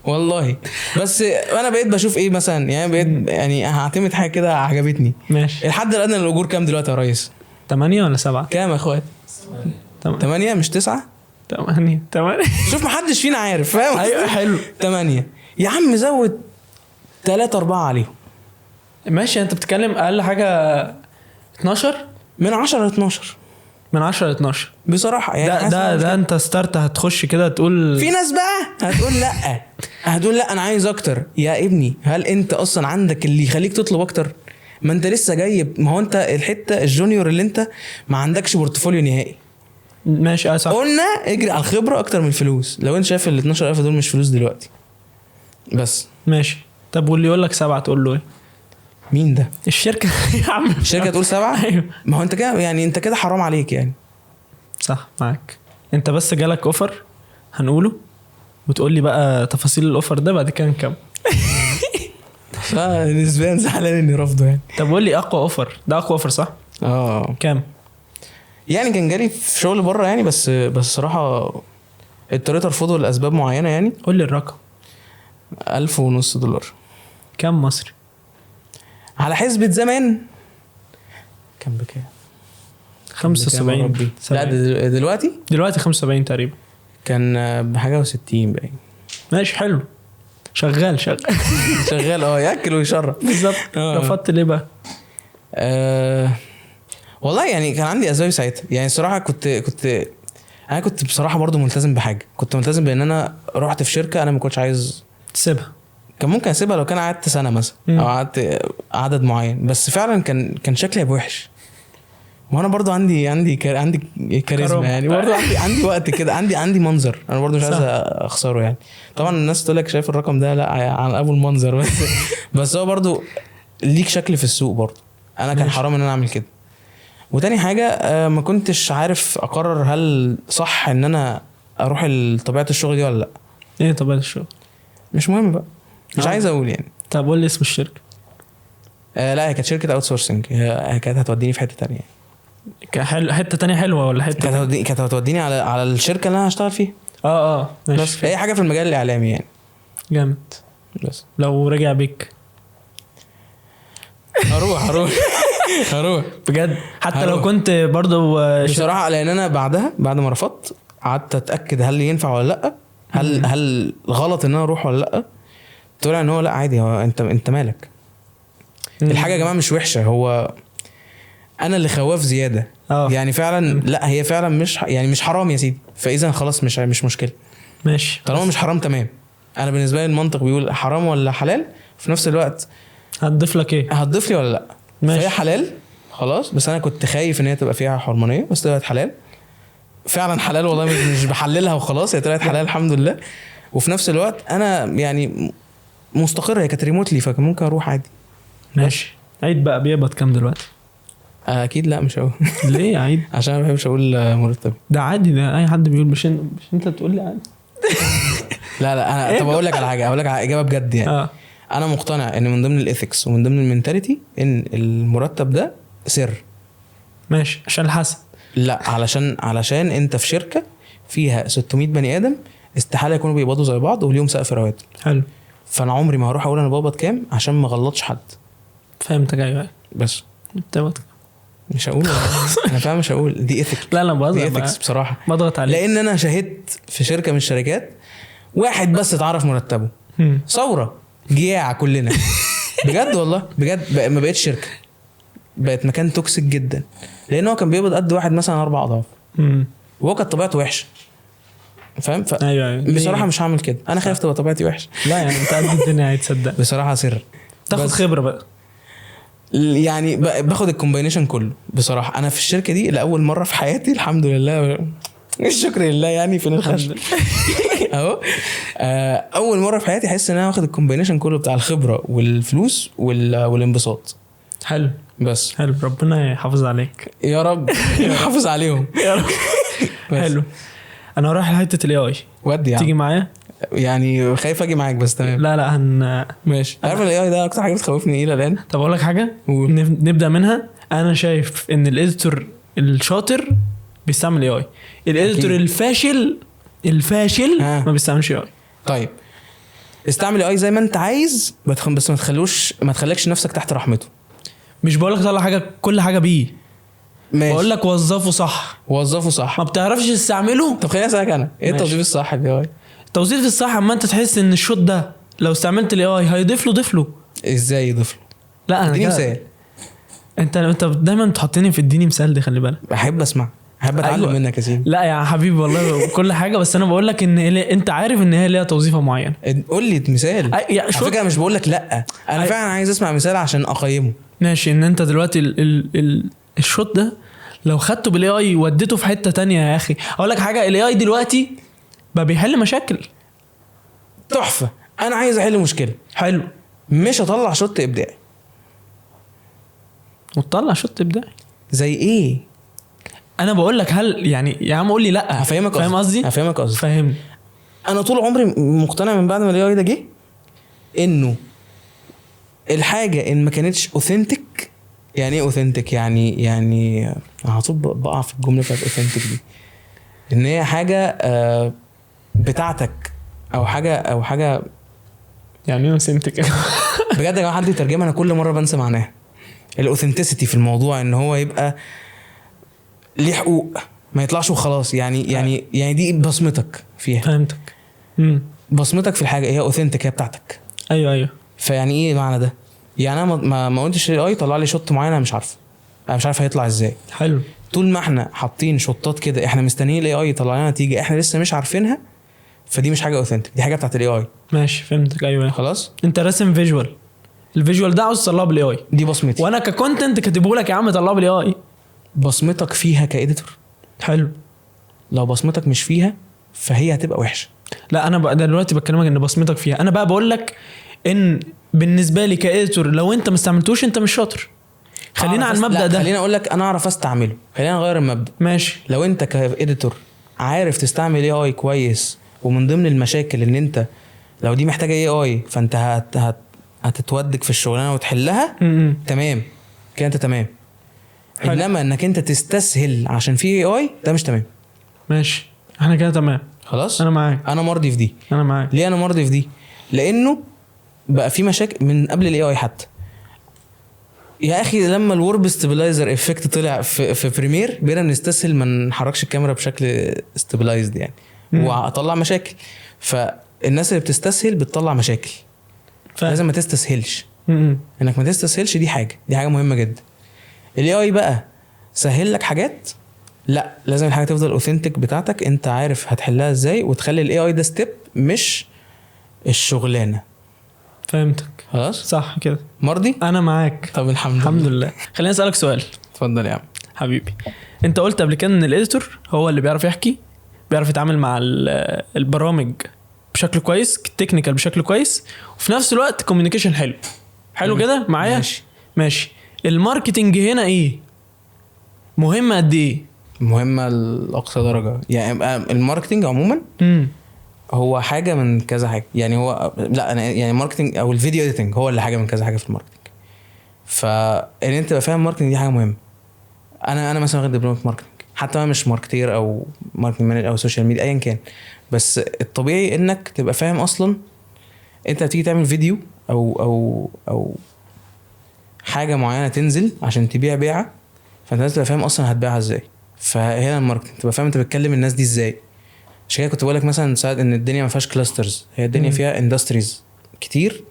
والله. بس انا بقيت بشوف ايه مثلا، يعني بقيت يعني هعتمد حاجه كده عجبتني. ماشي. الحد الادنى للاجور كام دلوقتي يا ريس؟ 8 ولا 7؟ كام يا اخوات؟ 8 مش 9. 8. شوف محدش فينا عارف، فاهم؟ ايوه حلو. 8 يا عم زود 3 4 عليهم. ماشي. انت بتتكلم اقل حاجه 12 من 10 ل 12. من 10 ل 12 بصراحه يعني. ده انت ستارت هتخش كده تقول. في ناس بقى هتقول لا هتقول لا انا عايز اكتر. يا ابني هل انت اصلا عندك اللي يخليك تطلب اكتر؟ ما انت لسه جايب، ما هو انت الحته الجونيور اللي انت ما عندكش بورتفوليو نهائي. ماشي صح. قلنا اجري على الخبره اكتر من الفلوس. لو انت شايف ال 12000 دول مش فلوس دلوقتي بس ماشي. طب واللي يقول لك 7 تقول له ايه؟ مين ده؟ الشركه يا عم. الشركه تقول 7؟ ايوه. ما هو انت كده يعني، انت كده حرام عليك يعني. صح معاك. انت بس جالك اوفر هنقوله وتقول لي بقى تفاصيل الاوفر ده بعد كده نكمل. نسبيا زعلان اني رافضه يعني. طب قول لي اقوى اوفر. ده اقوى اوفر صح؟ كام يعني؟ كان جالي في شغل بره يعني، بس صراحه اضطريت ارفضه لاسباب معينه يعني. قول لي الرقم. $1,500. كام مصري؟ على حسبة زمان كان بكام؟ 75. لا دلوقتي 75 تقريبا. كان بحاجه و60 باين. ماشي حلو. شغال شغال ياكل ويشرب بالظبط. رفضت ليه بقى؟ والله يعني كان عندي اسباب ساعتها يعني. الصراحه انا كنت بصراحه برضو ملتزم بحاجه. كنت ملتزم بان انا رحت في شركه انا ما كنتش عايز تسيبها. كان ممكن اسيبها لو كان قعدت سنه مثلا او قعدت عدد معين، بس فعلا كان شكلي وحش. وانا برضو عندي كاريزما يعني. برضو عندي وقت كده، عندي منظر انا برضو مش عايز اخسره يعني. طبعا الناس تقول لك شايف الرقم ده لا عن ابو المنظر بس هو برضو ليك شكل في السوق برضو. انا كان حرام ان انا اعمل كده. وتاني حاجه ما كنتش عارف اقرر هل صح ان انا اروح لطبيعه الشغل دي ولا لا. ايه طبيعه الشغل؟ مش مهم بقى، مش عايز اقول يعني. طب قول لي اسم الشركه. لا هي كانت شركه اوت سورسنج. هي كانت هتوديني في حته تانية يعني. حته تانية حلوه ولا حته؟ كانت هتوديني على الشركه اللي انا هشتغل فيها. ماشي. اي حاجه في المجال الاعلامي يعني. جامد. بس لو رجع بيك هروح بجد. حتى لو كنت برضو بصراحه، لان انا بعد ما رفضت قعدت اتاكد هل ينفع ولا لا، هل غلط ان انا اروح ولا لا. طلع ان هو لا عادي. هو انت مالك. الحاجه يا جماعه مش وحشه، هو انا اللي خواف زياده يعني. فعلا لا هي فعلا مش حرام يا سيدي. فاذا خلاص مش مشكله. ماشي طالما مش حرام تمام. انا بالنسبه لي المنطق بيقول حرام ولا حلال في نفس الوقت. هتضيف لك ايه؟ هتضيف لي ولا لا؟ فهي حلال خلاص. بس انا كنت خايف ان هي تبقى فيها حرمانيه، بس طلعت حلال فعلا. حلال والله، مش بحللها وخلاص. هي طلعت حلال الحمد لله. وفي نفس الوقت انا يعني مستقر. هي كانت ريموتلي فكان ممكن اروح عادي. ماشي. عيد بقى بيقبض كام دلوقتي؟ اكيد لا مش هقول. ليه عيد؟ عشان ما بحبش اقول مرتب. ده عادي. ده اي حد بيقول. مش انت تقول لي عادي. لا انا طب اقول لك على اجابه بجد يعني. انا مقتنع ان من ضمن الايثكس ومن ضمن المينتاليتي ان المرتب ده سر. ماشي عشان الحسد. لا علشان انت في شركه فيها 600 بني ادم، استحاله يكونوا بيقبضوا زي بعض وليهم سقف رواتب. حلو. فانا عمري ما هروح اقول انا بقبض كام عشان ما غلطش حد. فهمتك. ايوه بس انت مش هقول انا فاهم، مش هقول دي ايثيك. لا لا بضغط، دي ايثكس بصراحه بضغط عليك لان انا شهدت في شركه من الشركات واحد بس اتعرف مرتبه ثوره جياع كلنا. بجد والله بجد ما بقتش شركه، بقت مكان توكسيك جدا، لان هو كان بيقبض قد واحد مثلا 4 أضعاف وهو كانت طبيعته وحشه. فاهم؟ ايوه بصراحه مش هعمل كده، انا خايف تبقى طبيعتي وحشه. لا يعني انت قد الدنيا هيتصدق بصراحه سر تاخد خبره بقى يعني باخد الكومباينيشن كله. بصراحه انا في الشركه دي لاول مره في حياتي الحمد لله، الشكر لله يعني في الخش اهو. اول مره في حياتي احس ان انا واخد الكومباينيشن كله بتاع الخبره والفلوس والانبساط. حلو. بس حلو، ربنا يحافظ عليك يا رب. يحافظ عليهم يا رب. حلو. انا رايح لحته الاي اي، ودي تيجي معايا؟ يعني خايف اجي معاك بس تمام. لا ماشي. عارف الاي اي ده اكتر حاجه بتخوفني ايه الان؟ طب اقول لك حاجه نبدا منها. انا شايف ان الاديتور الشاطر بيستعمل اي اي، الاديتور الفاشل ما بيستعملش اي اي. طيب استعمل اي زي ما انت عايز، بس ما تخليكش نفسك تحت رحمته. مش بقول لك طلع حاجه كل حاجه بيه، بقول لك وظفه صح. ما بتعرفش تستعمله؟ طب خليني اسالك انا ايه التوظيف الصح للاي اي؟ التوظيف الصح اما انت تحس ان الشوت ده لو استعملت الاي اي هيضيف له. ازاي يضيف له؟ لا انا اديني مثال. انت دايما بتحطني في اديني مثال دي، خلي بالك. بحب اسمع، بحب اتعلم أيوة. منك يا سيدي. لا يا حبيبي والله كل حاجه، بس انا بقول لك ان انت عارف ان هي ليها توظيفه معينه. قول لي مثال. على فكره مش بقول لك لا، انا فعلا عايز اسمع مثال عشان اقيمه. ماشي. ان انت دلوقتي الشوت ده لو خدته بالاي اي وديته في حته تانية يا اخي. اقول لك حاجه، الاي اي دلوقتي بقى بيحل مشاكل تحفه. انا عايز احل مشكله. حلو. مش هطلع شوت ابداعي. وتطلع شوت ابداعي زي ايه؟ انا بقول لك هل يعني يا عم قول لي لا. هفهمك فاهم قصدي؟ فاهم. انا طول عمري مقتنع من بعد ما الاي اي ده جه انه الحاجه ان ما كانتش اوثنتيك. يعني ايه اوثنتيك؟ يعني هطول بقع في الجمله بتاعت اوثنتيك دي، ان هي حاجه بتاعتك او حاجه يعني ايه اوثنتيك؟ بجد يا جماعه حد يترجمها، انا كل مره بنسى معناها. الاوثنتسيتي في الموضوع ان هو يبقى ليه حقوق، ما يطلعش وخلاص. يعني دي بصمتك فيها. فهمتك. بصمتك في الحاجه هي اوثنتيك، هي بتاعتك. ايوه. فيعني ايه معنى ده؟ يعني انا ما قلتش الاي طلع لي شوت معين، انا مش عارف هيطلع ازاي. حلو. طول ما احنا حاطين شوتات كده احنا مستنيين الاي اي يطلع لنا نتيجه احنا لسه مش عارفينها، فدي مش حاجه اوثنتيك، دي حاجه بتاعت الاي اي. ماشي فهمتك. ايوه خلاص. انت راسم الفيجوال ده عاوز تطلعه بالاي اي، دي بصمتي. وانا ككونتنت كاتبه لك يا عم طلعه بالاي اي. بصمتك فيها كاديتور. حلو. لو بصمتك مش فيها فهي هتبقى وحشه. لا انا بقى دلوقتي بكلمك ان بصمتك فيها. انا بقى بقول لك ان بالنسبه لي كاديتور لو انت ما استعملتوش انت مش شاطر. خلينا على المبدا ده. خلينا اقول لك انا اعرف استعمله. خلينا نغير المبدا. ماشي. لو انت كاديتور عارف تستعمل اي اي كويس، ومن ضمن المشاكل ان انت لو دي محتاجه اي اي فانت هتتودك في الشغلانه وتحلها. تمام كده انت تمام. انما انك انت تستسهل عشان في اي اي ده مش تمام. ماشي احنا كده تمام. خلاص انا معاك. انا مرضي في دي. انا معاك. ليه انا مرضي في دي؟ لانه بقى في مشاكل من قبل الاي اي حتى. يا اخي لما الورب ستابلايزر افكت طلع في بريمير بقينا بنستسهل ما نحركش الكاميرا بشكل ستابلايزد يعني واطلع مشاكل. فالناس اللي بتستسهل بتطلع مشاكل. لازم ما تستسهلش. انك ما تستسهلش دي حاجه مهمه جدا. الاي اي بقى سهل لك حاجات، لا لازم الحاجه تفضل اوثنتيك بتاعتك، انت عارف هتحلها ازاي، وتخلي الاي اي ده ستيب مش الشغلانه. فهمتك. خلاص صح كده. مرضي. انا معاك. طب الحمد لله. خليني اسالك سؤال. اتفضل يا عم حبيبي. انت قلت قبل كده ان الاديتور هو اللي بيعرف يحكي، بيعرف يتعامل مع البرامج بشكل كويس، تكنيكال بشكل كويس، وفي نفس الوقت كوميونيكيشن حلو كده معايا. ماشي. الماركتنج هنا ايه مهمه قد ايه؟ مهمه لاقصى درجه. يعني الماركتنج عموما هو حاجه من كذا حاجه. يعني هو لا انا يعني الماركتنج او الفيديو اديتنج هو اللي حاجه من كذا حاجه في الماركتنج. فان انت تبقى فاهم الماركتنج دي حاجه مهمه. انا مثلا واخد دبلومه ماركتنج، حتى ما مش ماركتير او ماركتنج مانجر او سوشيال ميديا ايا كان. بس الطبيعي انك تبقى فاهم اصلا انت بتيجي تعمل فيديو او حاجه معينه تنزل عشان تبيع بيعه، فانت لازم تبقى فاهم اصلا هتبيعها ازاي. فهنا الماركتنج تبقى فاهم انت بتكلم الناس دي ازاي. عشان كده كنت بقولك مثلا ساعات ان الدنيا ما فيهاش كلاسترز، هي الدنيا فيها اندستريز كتير،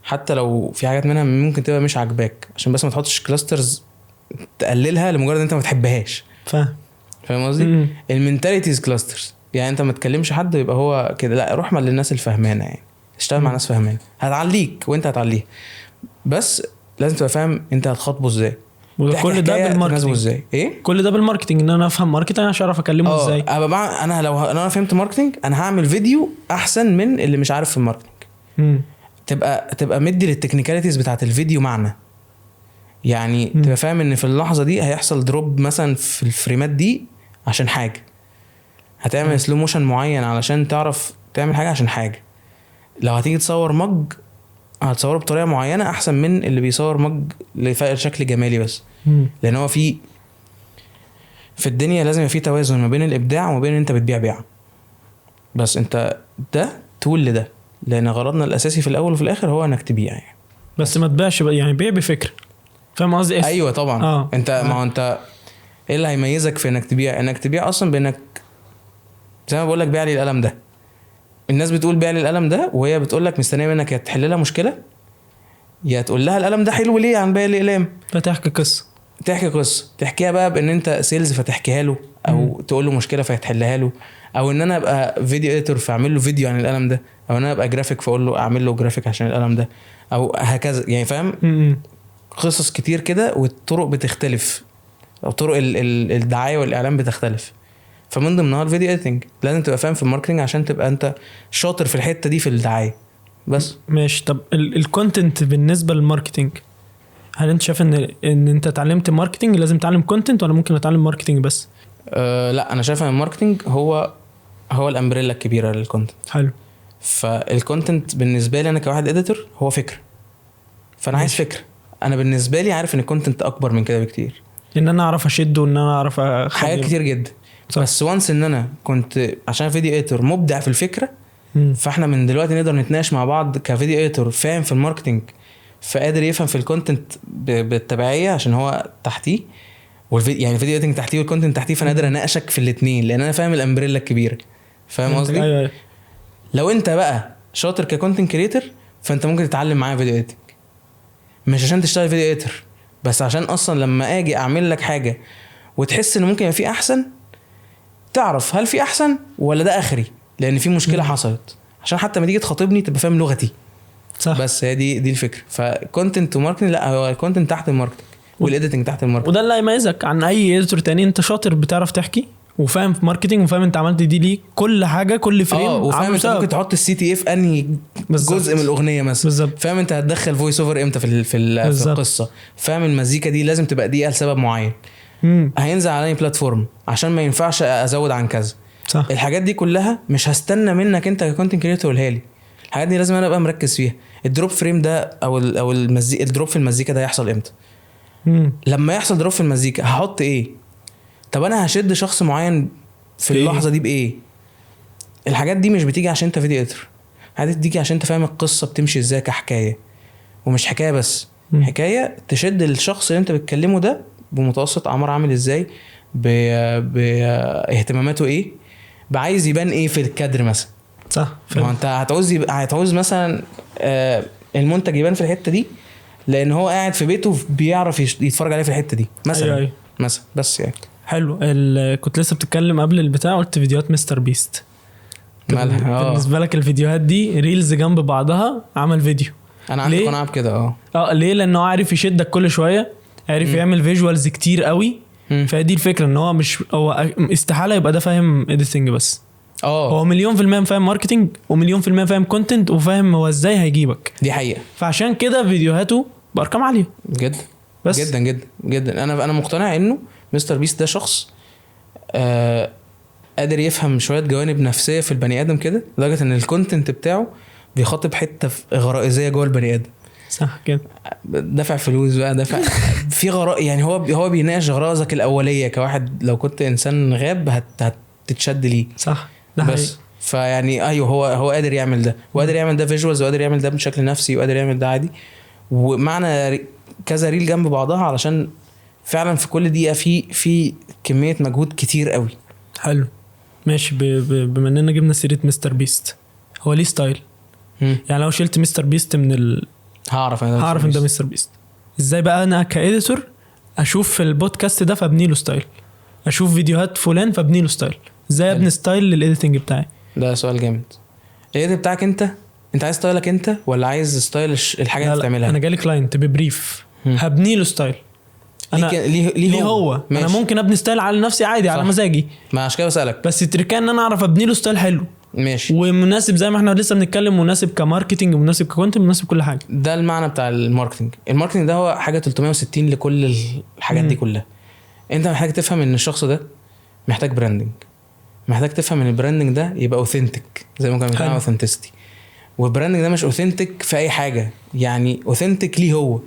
حتى لو في حاجات منها ممكن تبقى مش عاجباك عشان بس ما تحطش كلاسترز تقللها لمجرد انت ما تحبهاش. فاهم قصدي؟ المينتاليتيز كلاسترز، يعني انت ما تكلمش حد يبقى هو كده، لا روح مع الناس الفهمانه، يعني اشتغل مع ناس فهمانه هتعليك وانت هتعليه، بس لازم تبقى فاهم انت هتخاطبه ازاي. كل ده بالماركتنج ازاي ايه؟ كل ده بالماركتنج، ان انا افهم ماركتنج عشان اعرف اكلمه ازاي. انا لو انا فهمت ماركتنج انا هعمل فيديو احسن من اللي مش عارف في الماركتنج. تبقى مدي للتكنيكاليتيز بتاعت الفيديو معنى، يعني تبقى فاهم ان في اللحظه دي هيحصل دروب مثلا في الفريمات دي عشان حاجه، هتعمل سلو موشن معين علشان تعرف تعمل حاجه عشان حاجه. لو هتيجي تصور مج هتصوره بطريقه معينه احسن من اللي بيصور مج لشكل جمالي بس. لان هو في الدنيا لازم يبقى في توازن ما بين الابداع وما بين ان انت بتبيع بيعه. بس انت ده تول لده، لان غرضنا الاساسي في الاول وفي الاخر هو انك تبيع يعني. بس ما تبيعش يعني بيع بفكره. فاهم قصدي؟ ايوه طبعا. انت ما هو انت ايه اللي هيميزك في انك تبيع؟ انك تبيع اصلا بانك زي ما بقول لك بيع لي القلم ده. الناس بتقول بيع لي القلم ده وهي بتقول لك مستنيه منك يا تحل لها مشكله يا تقول لها القلم ده حلو ليه عن باقي الاقلام. فتحكي قصه، تحكيها بقى بان انت سيلز فتحكيها له، او تقول له مشكله فيتحلها له، او ان انا ابقى فيديو اديتور فاعمل له فيديو عن القلم ده، او ان انا ابقى جرافيك فاقول له اعمل له جرافيك عشان القلم ده، او هكذا يعني. فاهم؟ قصص كتير كده، والطرق بتختلف، او طرق الدعايه والاعلان بتختلف. فمن ضمنها الفيديو اديتنج. لازم تبقى فاهم في الماركتنج عشان تبقى انت شاطر في الحته دي في الدعايه بس. ماشي. طب الكونتنت بالنسبه للماركتنج، هل انت شايف ان انت اتعلمت ماركتنج لازم تتعلم كونتنت، ولا ممكن اتعلم ماركتنج بس؟ لا انا شايف ان الماركتنج هو الامبريلا الكبيره للكونتنت. حلو. فالكونتنت بالنسبه لي انا كواحد اديتور هو فكره، فانا عايز فكره. انا بالنسبه لي عارف ان الكونتنت اكبر من كده بكتير، ان انا اعرف اشده وان انا اعرف حاجات كتير جدا. صح. بس وانس ان انا كنت عشان فيديو اديتور مبدع في الفكره، فاحنا من دلوقتي نقدر نتناقش مع بعض كفيديو اديتور فاهم في الماركتنج فقادر يفهم في الكونتنت بالتبعيه عشان هو تحتيه، يعني الفيديو اديتنج تحتيه والكونتنت تحتيه، فانا قادر اناقشك في الاثنين لان انا فاهم الامبريلا الكبيره. فاهم قصدي؟ أيوة. لو انت بقى شاطر ككونتنت كريتور فانت ممكن تتعلم معايا فيديو اديتنج، مش عشان تشتغل فيديو اديتور بس عشان اصلا لما اجي اعمل لك حاجه وتحس ان ممكن يبقى في احسن، تعرف هل في احسن ولا ده اخري، لان في مشكله حصلت، عشان حتى ما تيجي تخاطبني تبقى فاهم لغتي. صح. بس هي دي الفكره. فكونتنت وماركتنج، لا هو الكونتنت تحت الماركتنج والاديتنج تحت الماركتنج، وده اللي هيميزك عن اي اديتور تاني. انت شاطر بتعرف تحكي وفاهم في ماركتنج وفاهم انت عملت دي ليه كل حاجه كل فريم، وفاهم انت ممكن تحط السي تي اف انهي جزء من الاغنيه مثلا. بالزبط. فاهم انت هتدخل فويس اوفر امتى في القصه. فاهم المزيكا دي لازم تبقى دقيقه لسبب معين. هينزل على اي بلاتفورم عشان ما ينفعش ازود عن كذا. صح. الحاجات دي كلها مش هستنى منك انت ككونتنت كريتور تقولها لي. الحاجات دي لازم انا ابقى مركز فيها. الدروب فريم ده او المزيكا، الدروب في المزيكا ده يحصل امتى؟ لما يحصل دروب في المزيكا هحط ايه؟ طب انا هشد شخص معين في اللحظه دي بايه؟ الحاجات دي مش بتيجي عشان انت فيديو اديتور، الحاجات بتيجي عشان انت فاهم القصه بتمشي ازاي كحكايه، ومش حكايه بس، حكايه تشد الشخص اللي انت بتكلمه ده بمتوسط اعمار عامل ازاي، باهتماماته ايه، بعايز يبان ايه في الكادر مثلا. صح. ما انت هتعوز مثلا المنتج يبان في الحته دي لان هو قاعد في بيته بيعرف يتفرج عليه في الحته دي مثلا. أيوة. مثلا بس يعني حلو. كنت لسه بتتكلم قبل البتاع قلت فيديوهات مستر بيست. بالنسبه لك الفيديوهات دي ريلز جنب بعضها عمل فيديو؟ انا عندي قناعه بكده. ليه؟ لانه عارف يشدك كل شويه، عارف يعمل فيجوالز كتير قوي. فدي الفكره ان هو مش هو استحاله يبقى ده فاهم اديتنج بس. هو 100% فاهم ماركتنج و100% فاهم كونتنت وفاهم هو ازاي هيجيبك. دي حقيقه. فعشان كده فيديوهاته بارقام عاليه جدا بس. جدا جدا جدا. انا مقتنع انه مستر بيست ده شخص قادر يفهم شويه جوانب نفسيه في البني ادم كده، لدرجه ان الكونتنت بتاعه بيخاطب حته غرائزيه جوه البني ادم. صح كده. دافع فلوس بقى، دافع في غراء يعني. هو بيناقش غرائزك الاوليه كواحد، لو كنت انسان غاب هتتشد ليه. صح ده بس فيعني ايوه هو قادر يعمل ده، وقادر يعمل ده فيجوالز، وقادر يعمل ده بشكل نفسي، وقادر يعمل ده عادي. ومعنى كذا ريل جنب بعضها علشان فعلا في كل دقيقه في كميه مجهود كتير قوي. حلو ماشي. بما اننا جبنا سيره مستر بيست، هو ليه ستايل؟ يعني لو شلت مستر بيست من هعرف ان ده مستر بيست. ازاي بقى انا كإديتور اشوف في البودكاست ده فابني له ستايل، اشوف فيديوهات فلان فابني له ستايل؟ ازاي ابني ستايل للإيديتنج بتاعي؟ ده سؤال جامد. الايديت بتاعك انت عايز ستايلك انت ولا عايز ستايل الحاجه اللي بتعملها؟ انا جالي كلاينت ببريف هبني له ستايل. انا ليه هو انا ممكن ابني ستايل على نفسي عادي. صح. على مزاجي. ما عشان كده بسالك. بس التركه ان انا اعرف ابني له ستايل حلو ماشي ومناسب، زي ما احنا لسه بنتكلم، مناسب كماركتينج، مناسب ككونتنت، مناسب كل حاجه. ده المعنى بتاع الماركتينج. الماركتينج ده هو حاجه 360 لكل الحاجات دي كلها. انت محتاج تفهم ان الشخص ده محتاج براندنج، محتاج تفهم ان البراندنج ده يبقى اوثنتيك، زي ما كنا بنتكلم عن اوثنتسيتي. والبراندنج ده مش اوثنتيك في اي حاجه، يعني اوثنتيك ليه هو.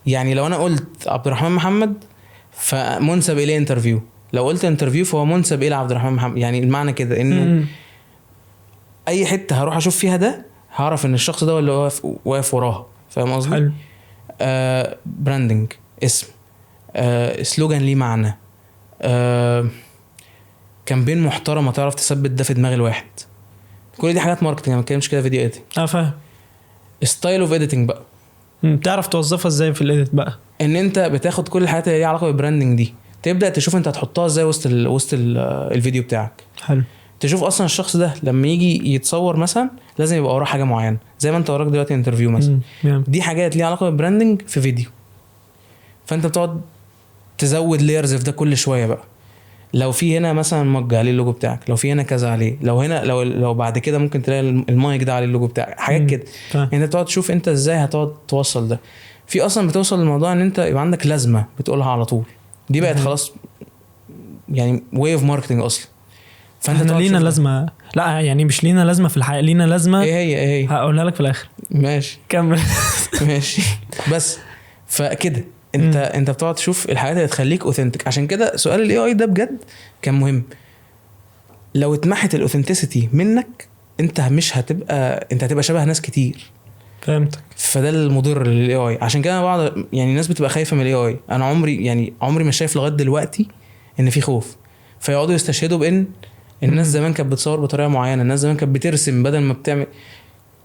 يعني لو انا قلت عبد الرحمن محمد فمنسب اليه انترفيو، لو قلت انترفيو فهو منسب الى عبد الرحمن محمد. يعني المعنى كده انه اي حته هروح اشوف فيها ده هعرف ان الشخص ده اللي واقف وراها. فاهم قصدي؟ حلو. براندنج، اسم، سلوجان ليه معنى، كامبين محترمه تعرف تثبت ده في دماغ الواحد. كل دي حاجات ماركتنج، ما بتكلمش كده فيديو اديتنج. فاهم. ستايل اوف اديتنج بقى، تعرف توظفها ازاي في الايديت بقى؟ ان انت بتاخد كل الحاجات اللي ليها علاقه بالبراندنج دي، تبدا تشوف انت هتحطها ازاي وسط الفيديو بتاعك. حلو. تشوف اصلا الشخص ده لما يجي يتصور مثلا لازم يبقى وراه حاجه معينه، زي ما انت وراك دلوقتي انترفيو مثلا. دي حاجات ليها علاقه بالبراندنج في فيديو، فانت بتقعد تزود لايرز في ده كل شويه بقى. لو في هنا مثلا مج عليه اللوجو بتاعك، لو في هنا كذا عليه، لو هنا لو بعد كده ممكن تلاقي المايك ده عليه اللوجو بتاعك، حاجات كده. انت بتقعد تشوف انت ازاي هتقعد توصل ده. في اصلا بتوصل للموضوع ان انت يبقى عندك لازمه بتقولها على طول. دي بقت خلاص يعني واي اوف ماركتنج اصلا. فانت لينا لازمه. لا يعني مش لينا لازمه في الحقيقه، لينا لازمه. ايه هي هقولها لك في الاخر. ماشي كمل. ماشي. بس فكده انت بتقعد تشوف الحاجات اللي تخليك اوثنتيك. عشان كده سؤال الاي اي ده بجد كان مهم. لو اتمحت الاوثنتسيتي منك انت مش هتبقى، انت هتبقى شبه ناس كتير. فهمتك. فده المضر للاي اي. عشان كده بعض يعني الناس بتبقى خايفه من الاي اي. انا عمري ما شايف لغايه دلوقتي ان في خوف. فيقعدوا يستشهدوا بان الناس زمان كانت بتصور بطريقه معينه، الناس زمان كانت بترسم بدل ما بتعمل.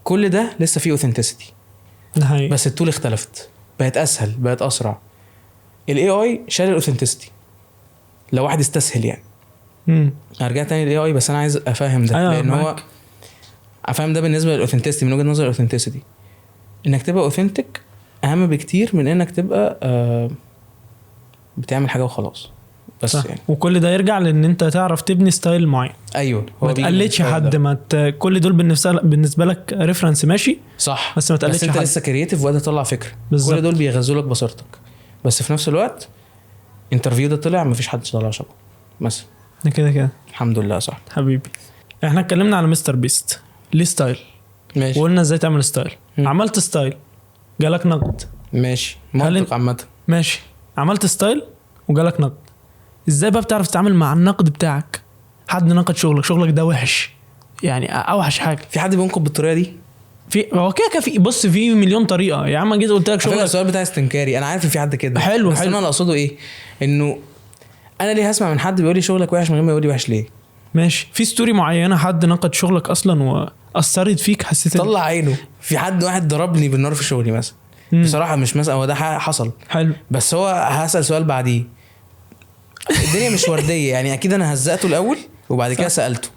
كل ده لسه فيه اوثنتسيتي، بس التول اختلفت، بقت اسهل، بقت اسرع. الاي اي شال الاوثنتسيتي لو واحد استسهل يعني. ارجع تاني للاي اي، بس انا عايز افهم ده. لان هو افهم ده بالنسبه للاوثنتسيتي من وجهه نظر الاوثنتسيتي. انك تبقى اوثنتيك اهم بكتير من انك تبقى بتعمل حاجه وخلاص بس صح. يعني وكل ده يرجع لان انت تعرف تبني ستايل معين. ايوه. ما تقلدش حد. ما كل دول بالنسبه لك ريفرنس ماشي صح، بس ما تقلدش حد. انت لسه كرييتيف وقادر تطلع فكره. بالزبط. كل دول بيغذوا لك بصيرتك، بس في نفس الوقت انترفيو ده طلع مفيش حد طلع شبه مثلا. كده الحمد لله. صح حبيبي. احنا اتكلمنا على مستر بيست ليه ستايل، ماشي، وقلنا ازاي تعمل ستايل. عملت ستايل جالك نقد، ماشي، منطق عامه، ماشي. عملت ستايل وجالك نقد، ازاي بقى بتعرف تتعامل مع النقد بتاعك؟ حد نقد شغلك ده وحش، يعني اوحش حاجه. في حد بينقد بالطريقه دي؟ هو كده في، بص، في مليون طريقه يا عم. جيت قلت لك شغلك. السؤال بتاع استنكاري، انا عارف ان في حد كده. حلو بس انا اقصده ايه، انه انا ليه هسمع من حد بيقول لي شغلك وحش من غير ما يقول لي وحش ليه؟ ماشي. في ستوري معينه حد نقد شغلك اصلا واثرت فيك، حسيت طلع عينه. في حد واحد ضربني بالنار في شغلي مثلا. بصراحه مش مثلا هو ده حصل. حلو. بس هو هسأل سؤال بعديه. الدنيا مش ورديه يعني. اكيد انا هزقته الاول وبعد كده سالته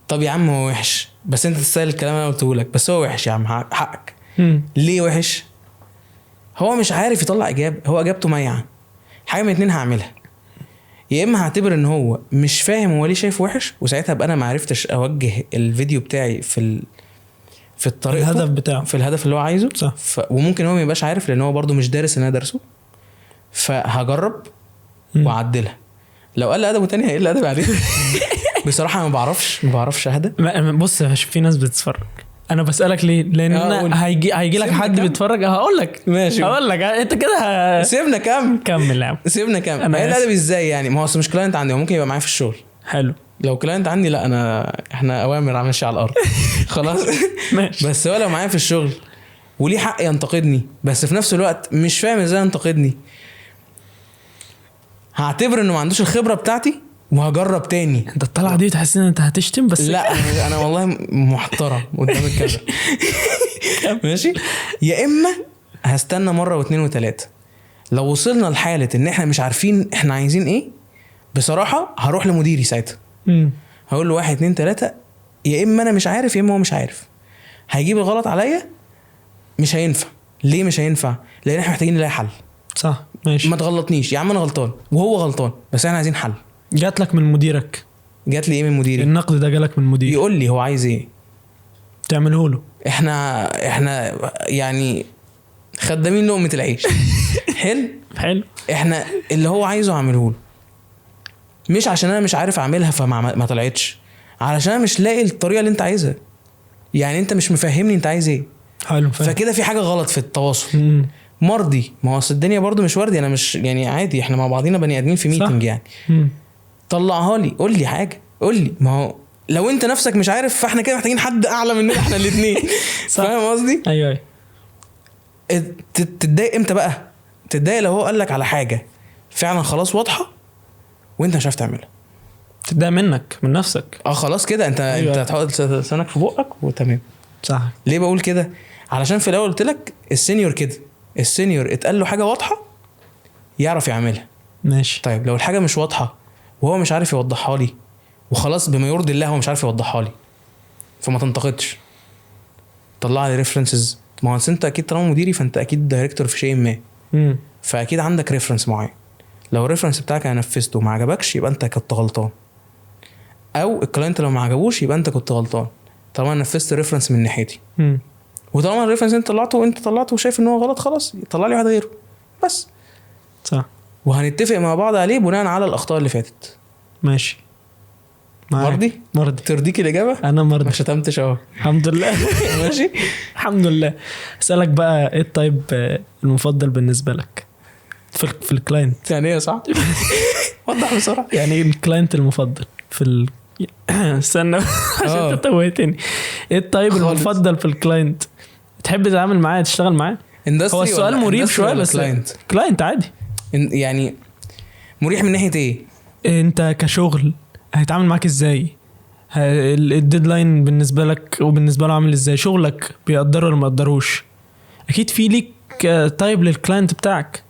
طب يا عم هو وحش، بس انت تستاهل الكلام اللي انا قلته لك، بس هو وحش يا عم حقك. ليه وحش؟ هو مش عارف يطلع اجابه. هو اجابته ميعه. حاجه من اتنين هعملها، يا اما هعتبر ان هو مش فاهم هو ليه شايف وحش، وساعتها ابقى انا ما عرفتش اوجه الفيديو بتاعي في الطريقه الهدف بتاعه، في الهدف اللي هو عايزه. صح. وممكن هو ما يبقاش عارف لان هو برضو مش دارس ان انا درسه. فهجرب واعدلها. لو قال لي ادب تاني هيقل ادب عليه. بصراحه ما بعرفش اهدى. بص في ناس بتتفرج، انا بسالك ليه؟ لان انا هيجي لك حد بيتفرج هقول لك ماشي، هقول لك انت كده سيبنا كمل يا عم، سيبنا كمل. ايه الادب ازاي يعني؟ ما هو مش كلاينت عندي، هو ممكن يبقى معايا في الشغل. حلو. لو كلاينت عندي لا، احنا اوامر ماشيه على الارض خلاص ماشي. بس هو لو معايا في الشغل وليه حق ينتقدني، بس في نفس الوقت مش فاهم ازاي ينتقدني، هعتبر انه ما عندوش الخبره بتاعتي وهجرب تاني. انت الطلعه دي تحس ان انت هتشتم بس لا انا والله محترم قدام الكاميرا ماشي. يا اما هستنى مره واثنين وثلاثه، لو وصلنا لحاله ان احنا مش عارفين احنا عايزين ايه بصراحه هروح لمديري ساعتها هقول له 1 2 3، يا اما انا مش عارف يا اما هو مش عارف، هيجيب الغلط عليا، مش هينفع. ليه مش هينفع؟ لان احنا محتاجين نلاقي حل. صح ماشي. ما تغلطنيش يا عم، انا غلطان وهو غلطان، بس احنا عايزين حل. جات لك من مديرك؟ جات لي ايه من مديري؟ النقد ده جالك من مديري يقول لي هو عايز ايه تعمله له. احنا يعني خدامين لقمة العيش حلو. احنا اللي هو عايزه اعمله له، مش عشان انا مش عارف اعملها فما طلعتش، علشان انا مش لاقي الطريقه اللي انت عايزها. يعني انت مش مفهمني انت عايز ايه. حلو. فكده في حاجه غلط في التواصل. مرضي، ما هو الدنيا برضو مش وردي، انا مش يعني عادي، احنا مع بعضينا بني ادمين في ميتنج يعني. طلعها لي، قول لي حاجه، قول لي. ما هو لو انت نفسك مش عارف فاحنا كده محتاجين حد اعلى مننا احنا الاثنين فاهم قصدي؟ ايوه. تتضايق امتى بقى؟ تتضايق لو هو قال لك على حاجه فعلا خلاص واضحه وانت مش عارف تعملها. تتضايق منك من نفسك. خلاص كده انت أيوة. انت هتحط لسانك في بقك وتمام. صح. ليه بقول كده؟ علشان في الاول قلت لك السينيور كده، السينيور اتقال له حاجه واضحه يعرف يعملها. ماشي. طيب لو الحاجه مش واضحه وهو مش عارف يوضحها لي، وخلاص بما يرضي الله هو مش عارف يوضحها لي، فما تنتقدش، طلع لي ريفرنسز. ما هو انت اكيد طالما مديري فانت اكيد دايركتور في شيء ما، فاكيد عندك ريفرنس معين. لو الريفرنس بتاعك انا نفذته وما عجبكش يبقى انت كنت غلطان، او الكلاينت لو ما عجبوش يبقى انت كنت غلطان طالما نفذت ريفرنس من ناحيتي. وطالما الريفرنس انت طلعته وشايف ان هو غلط، خلاص طلع لي واحد غيره بس. صح. وهنتفق مع بعض عليه بناء على الاخطاء اللي فاتت. ماشي. مرضي ترضيك الاجابه؟ انا مرضي. ما شتمتش اهو الحمد لله ماشي الحمد لله. اسالك بقى ايه الطيب المفضل بالنسبه لك في الكلاينت؟ يعني ايه صح وضح بسرعه. يعني ايه الكلاينت المفضل في استنى عشان تتوهتني. ايه الطيب المفضل في الكلاينت؟ تحب تتعامل معاه تشتغل معاه؟ هو السؤال مريب شويه بس كلاينت عادي يعني. مريح من ناحيه ايه؟ انت كشغل هيتعامل معاك ازاي؟ الديدلاين بالنسبه لك وبالنسبه له عامل ازاي؟ شغلك بيقدره ولا ما يقدروش؟ اكيد في ليك طيب للكلاينت بتاعك.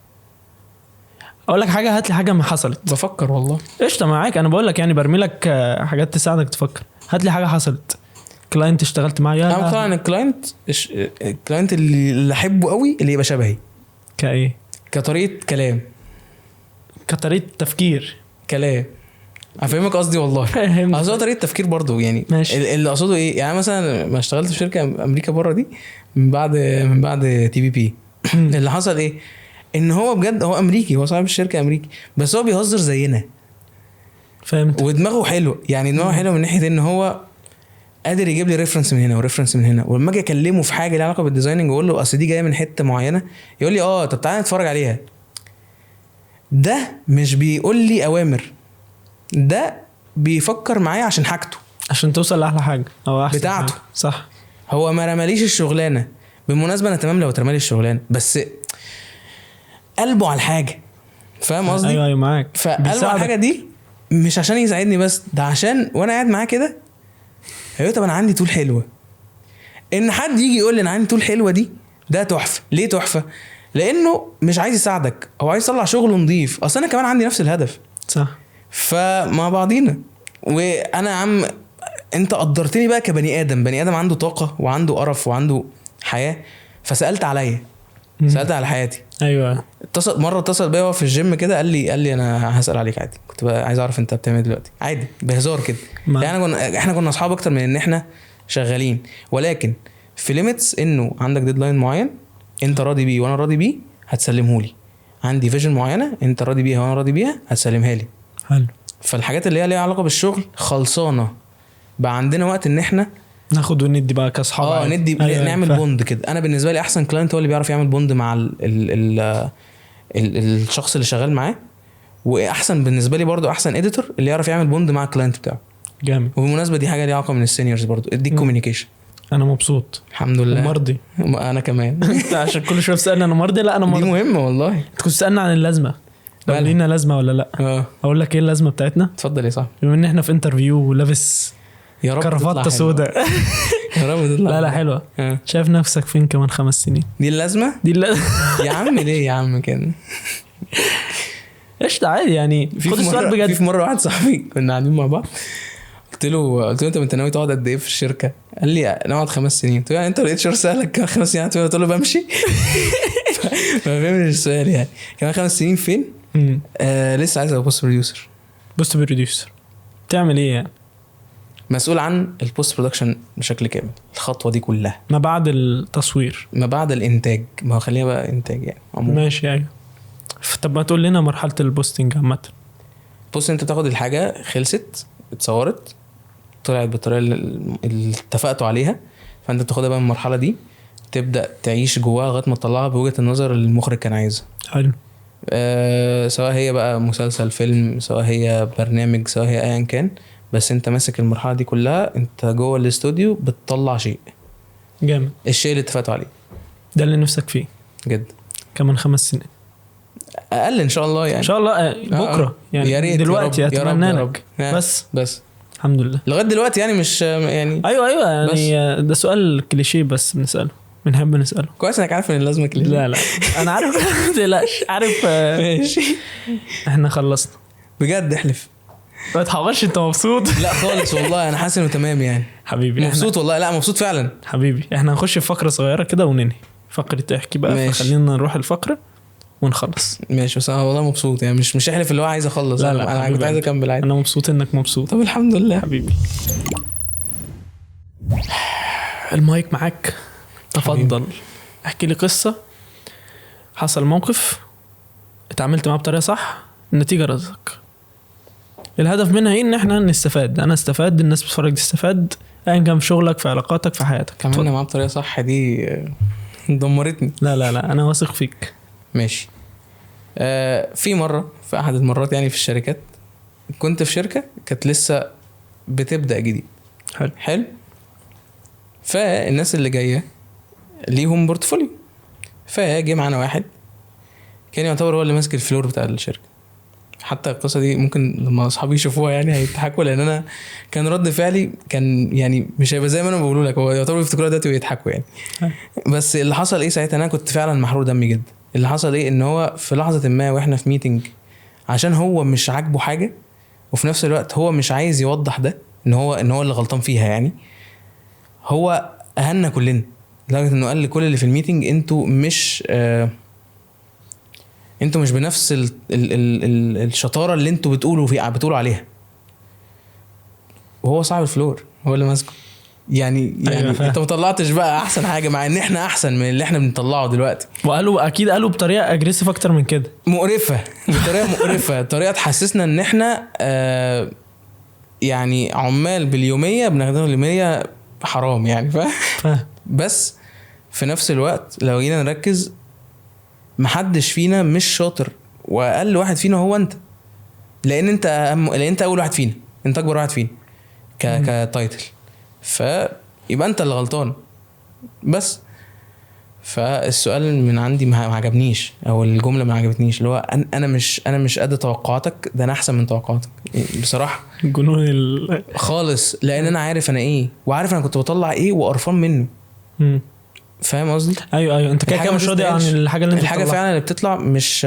اقول لك حاجه، هات لي حاجه ما حصلت. بفكر والله قشطه معاك، انا بقول لك يعني برمي لك حاجات تساعدك تفكر. هات لي حاجه حصلت كلاينت اشتغلت معاه. انا طبعا الكلاينت اللي احبه قوي اللي يبقى شبهي. كايه؟ كطريقه كلام، كطريقه تفكير، كلام. افهمك قصدي والله. اصل طريقه تفكير برضو يعني. ماشي. اللي اقصده ايه يعني، مثلا ما اشتغلت في شركه امريكا بره دي من بعد تي بي بي اللي حصل ايه؟ ان هو بجد هو امريكي، هو صاحب الشركه امريكي، بس هو بيهزر زينا. فهمت. ودماغه حلو يعني، دماغه حلو من ناحيه ان هو قادر يجيب لي ريفرنس من هنا وريفرنس من هنا. ولما اجي اكلمه في حاجه ليها علاقه بالديزايننج واقول له اصل دي جايه من حته معينه، يقول لي طب تعالى نتفرج عليها. ده مش بيقول لي اوامر، ده بيفكر معايا عشان حاجته، عشان توصل لاحلى حاجه او احسن بتاعته حاجة. صح. هو ما رماليش الشغلانه. بالمناسبه انا تمام لو ترمالي الشغلانه، بس قلبه على الحاجه. فاهم قصدي؟ ايوه معاك. فقلبه على الحاجه دي مش عشان يساعدني بس، ده عشان وانا قاعد معاه كده هيقول طب انا عندي طول حلوه. ان حد يجي يقول لي انا عندي طول حلوه دي، ده تحفه. ليه تحفه؟ لانه مش عايز يساعدك، هو عايز يطلع شغل نظيف. اصل انا كمان عندي نفس الهدف. صح. فمع بعضينا. وانا عم انت قدرتني بقى كبني ادم، بني ادم عنده طاقه وعنده قرف وعنده حياه، فسالت عليا، سالت على حياتي. ايوه. اتصل بيا في الجيم كده، قال لي انا هسال عليك عادي. كنت بقى عايز اعرف انت بتعمل دلوقتي عادي بهزار كده يعني. احنا كنا اصحاب اكتر من ان احنا شغالين، ولكن في ليميتس انه عندك ديدلاين معين انت راضي بيه وانا راضي بيه هتسلمه لي. عندي فيجن معينه انت راضي بيها وانا راضي بيها هتسلمها لي. حلو. فالحاجات اللي هي ليها علاقه بالشغل خلصانه بقى، عندنا وقت ان احنا ناخد وندي بقى كاصحاب ندي نعمل بوند كده. انا بالنسبه لي احسن كلاينت هو اللي بيعرف يعمل بوند مع الشخص اللي شغال معاه. واحسن بالنسبه لي برضو احسن اديتور اللي يعرف يعمل بوند مع الكلاينت بتاعه. جامد. وبالمناسبه دي حاجه ليها علاقه من السينيورز برضو، دي الكوميونيكيشن. انا مبسوط الحمد لله. مرضي. انا كمان. انت عشان كل شويه بتسالني انا مرضي. لا انا مرضي. دي مهمه والله. انت كنت بتسالني عن اللازمه، لو لينا لازمه ولا لا. اقول لك ايه اللازمه بتاعتنا. اتفضل يا صاحبي. بما ان احنا في انترفيو ولابس يا رب كرافته سوداء. يا رب تطلع. لا حلوه. شايف نفسك فين كمان 5 سنين؟ دي اللازمه. يا عم ليه يا عم كده؟ ايش ده عادي يعني. خد السؤال بجد. في مره واحد صاحبي كنا قاعدين مع بعض، قلت له انت ناوي تقعد قد ايه في الشركه؟ قال لي نقعد 5 سنين. قلت له يعني انت لقيت شهر سهلك كمان 5 سنين؟ قلت له بمشي. ما فهمش السؤال يعني. كمان 5 سنين فين؟ لسه عايز ابقى بوست بروديوسر. تعمل ايه يعني؟ مسؤول عن البوست برودكشن بشكل كامل، الخطوه دي كلها ما بعد التصوير، ما بعد الانتاج. ما هو خلينا بقى انتاج يعني عموما. ماشي ايوه. طب ما تقول لنا مرحله البوستنج عامه. بص، انت تاخد الحاجه خلصت، اتصورت، طلعت بالطريقه اللي اتفقتوا عليها، فانت بتاخدها بقى من المرحله دي، تبدا تعيش جواها لغايه ما تطلعها بوجهه النظر اللي المخرج كان عايزها. حلو. سواء هي بقى مسلسل، فيلم، سواء هي برنامج، سواء هي ايا كان، بس انت ماسك المرحله دي كلها، انت جوه الاستوديو بتطلع شيء جامد، الشيء اللي اتفقتوا عليه. ده اللي نفسك فيه جدا. كمان 5 سنين اقل ان شاء الله يعني. ان شاء الله بكره يعني. يا ريت دلوقتي اتمنى لك. بس الحمد لله لغايه دلوقتي يعني مش يعني. ايوه يعني ده سؤال كليشيه بس بنساله، بنحب نساله. كويس انك عارف ان لازم كليشيه. لا انا عارف. ما تقلقش عارف. ماشي. احنا خلصنا بجد. احلف ما تحورش. انت مبسوط؟ لا خالص والله، انا حاسس انه تمام يعني حبيبي. مبسوط والله. لا مبسوط فعلا حبيبي. احنا هنخش في فقره صغيره كده وننهي فقره احكي بقى. فخلينا نروح الفقره ونخلص. ماشي. بس انا والله مبسوط يعني، مش احلف اللي هو عايز اخلص. لا انا كنت عايز اكمل عادي. انا مبسوط انك مبسوط. طب الحمد لله حبيبي. المايك معاك، تفضل حبيبي. احكي لي قصه، حصل موقف اتعاملت معاه بطريقه صح، النتيجه رزقك. الهدف منها ايه؟ ان احنا نستفاد. انا استفاد، الناس بتتفرج تستفاد، ايا كان في شغلك، في علاقاتك، في حياتك. كمان معاه بطريقه صح دي دمرتني. لا انا واثق فيك. ماشي. في مره، في احد المرات يعني في الشركات، كنت في شركه كانت لسه بتبدا جديد. حلو. فالناس اللي جايه ليهم بورتفوليو، فجي معانا واحد كان يعتبر هو اللي ماسك الفلور بتاع الشركه. حتى القصه دي ممكن لما اصحابي يشوفوها يعني هيضحكوا، لان انا كان رد فعلي كان يعني مش هيبقى زي ما انا بقول لك، هو يعتبر يفتكروها دلوقتي ويضحكوا يعني. بس اللي حصل ايه ساعتها، انا كنت فعلا محروق دمي جدا. اللي حصل ايه، ان هو في لحظه ما واحنا في ميتنج، عشان هو مش عاجبه حاجه، وفي نفس الوقت هو مش عايز يوضح ده ان هو اللي غلطان فيها يعني، هو اهنا كلنا لدرجه انه قال لكل اللي في الميتنج انتوا مش بنفس الشطاره اللي انتوا بتقولوا عليها. وهو صاحب الفلور، هو اللي ماسكه يعني. أيوة انت ما طلعتش بقى احسن حاجه، مع ان احنا احسن من اللي احنا بنطلعه دلوقتي. اكيد قالوا بطريقه اجريسيف اكتر من كده، مقرفه، بطريقه مقرفه، طريقه تحسسنا ان احنا يعني عمال باليوميه بنخدمهم اليوميه حرام يعني. بس في نفس الوقت لو جينا نركز، محدش فينا مش شاطر، واقل واحد فينا هو انت، لان انت اول واحد فينا، انت اكبر واحد فينا كتايتل، فيبقى انت اللي غلطان. بس فالسؤال من عندي ما عجبنيش، او الجمله ما عجبتنيش، اللي هو انا مش قد توقعاتك، ده انا احسن من توقعاتك بصراحه. جنون خالص، لان انا عارف انا ايه، وعارف انا كنت بطلع ايه، وقرفان منه. فاهم قصدي؟ ايوه انت كده مش راضي عن الحاجه اللي انت الحاجه فعلا اللي بتطلع مش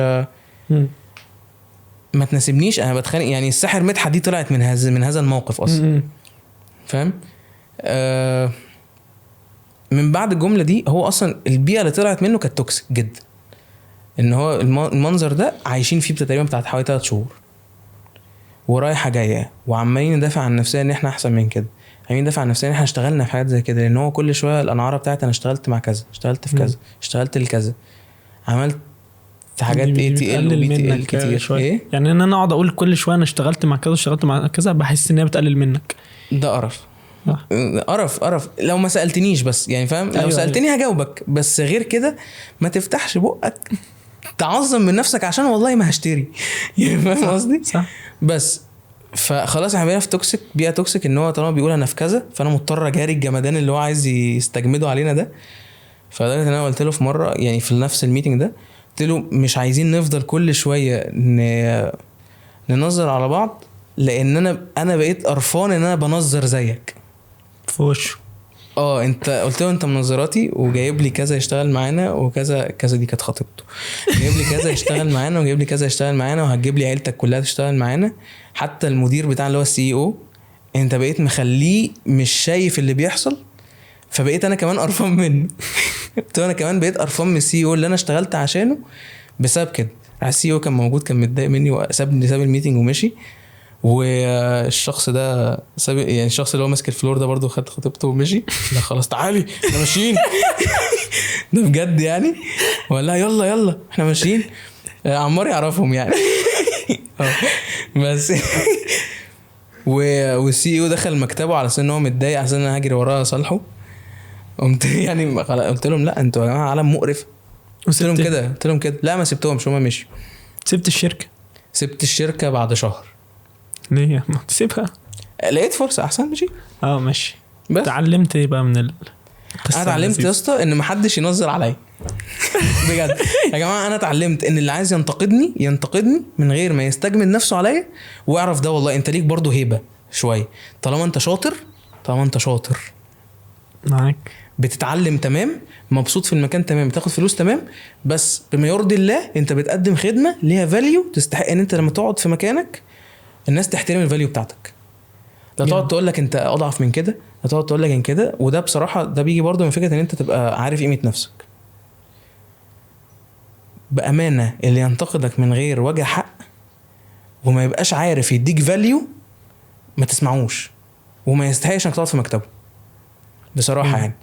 ما تناسبنيش. انا بتخانق يعني. الساحر مدحت دي طلعت من هذا الموقف اصلا. فاهم؟ من بعد الجمله دي، هو اصلا البيئه اللي طلعت منه كانت توكسيك جدا. ان هو المنظر ده عايشين فيه تقريبا بتاعت حوالي 3 شهور، ورايحه جايه، وعمالين ندافع عن نفسنا ان احنا احسن من كده، عمالين ندافع عن نفسنا ان احنا اشتغلنا في حاجات زي كده، لان هو كل شويه الانعاره بتاعت انا اشتغلت مع كذا، اشتغلت في كذا، اشتغلت لكذا، عملت حاجات ATL وBTL كتير. ايه يعني ان انا اقعد اقول كل شويه انا اشتغلت مع كذا، اشتغلت مع كذا، بحس ان هي بتقلل منك. ده قرف. قرف لو ما سالتنيش بس يعني فاهم. لو سالتني هجاوبك بس غير كده ما تفتحش بقك تعظم من نفسك عشان والله ما هشتري يعني فاهم قصدي صح. بس فخلاص احنا بقينا في توكسيك، بيئه توكسيك، ان هو طالما بيقول انا في كذا فانا مضطر اجاري الجمدان اللي هو عايز يستجمده علينا ده. فده انا قلت له في مره يعني في نفس الميتنج ده قلت له مش عايزين نفضل كل شويه ننظر على بعض لان انا بقيت قرفان ان انا بنظر زيك في وشه. انت قلت له انت منظراتي وجايب لي كذا يشتغل معانا وكذا كذا، دي كانت خطيبته، جايب لي كذا يشتغل معانا وجايب لي كذا يشتغل معانا وهتجيب لي عيلتك كلها تشتغل معانا، حتى المدير بتاعنا اللي هو السي او انت بقيت مخليه مش شايف اللي بيحصل، فبقيت انا كمان قرفان منه. قلت له انا كمان بقيت قرفان من السي او اللي انا اشتغلت عشانه بسبب كده. السي او كان موجود كان متضايق مني وساب الميتنج ومشي، والشخص ده ساب يعني الشخص اللي هو ماسك الفلور ده برضو خد خطيبته ومشي. لا خلاص تعالي احنا ماشيين. ده بجد يعني ولا يلا احنا ماشيين. عمار يعرفهم يعني. بس والسي او دخل مكتبه على ان هو متضايق عشان انا هاجري وراه صالحه. قمت يعني قلت لهم لا انتوا يا جماعه عالم مقرف. قلت لهم كده لا ما سبتهمش هما مشوا. سبت الشركه بعد شهر. ليه ما تسيبها؟ لقيت فرصه احسن ماشي. ماشي. اتعلمت ايه بقى من انا اتعلمت يا اسطى ان محدش ينظر عليا. بجد يا جماعه انا اتعلمت ان اللي عايز ينتقدني من غير ما يستجمد نفسه عليا واعرف ده والله انت ليك برضو هيبه شويه. طالما انت شاطر معاك بتتعلم تمام، مبسوط في المكان تمام، بتاخد فلوس تمام، بس بما يرضي الله انت بتقدم خدمه ليها فاليو تستحق ان انت لما تقعد في مكانك الناس تحترم الفاليو بتاعتك. لا تقعد تقول لك انت اضعف من كده، لا تقعد تقول لك ان كده. وده بصراحه ده بيجي برضو من فكره ان انت تبقى عارف قيمه نفسك. بامانه اللي ينتقدك من غير وجه حق وما يبقاش عارف يديك فاليو ما تسمعوش وما يستحقش انك تقعد في مكتبه بصراحه يعني.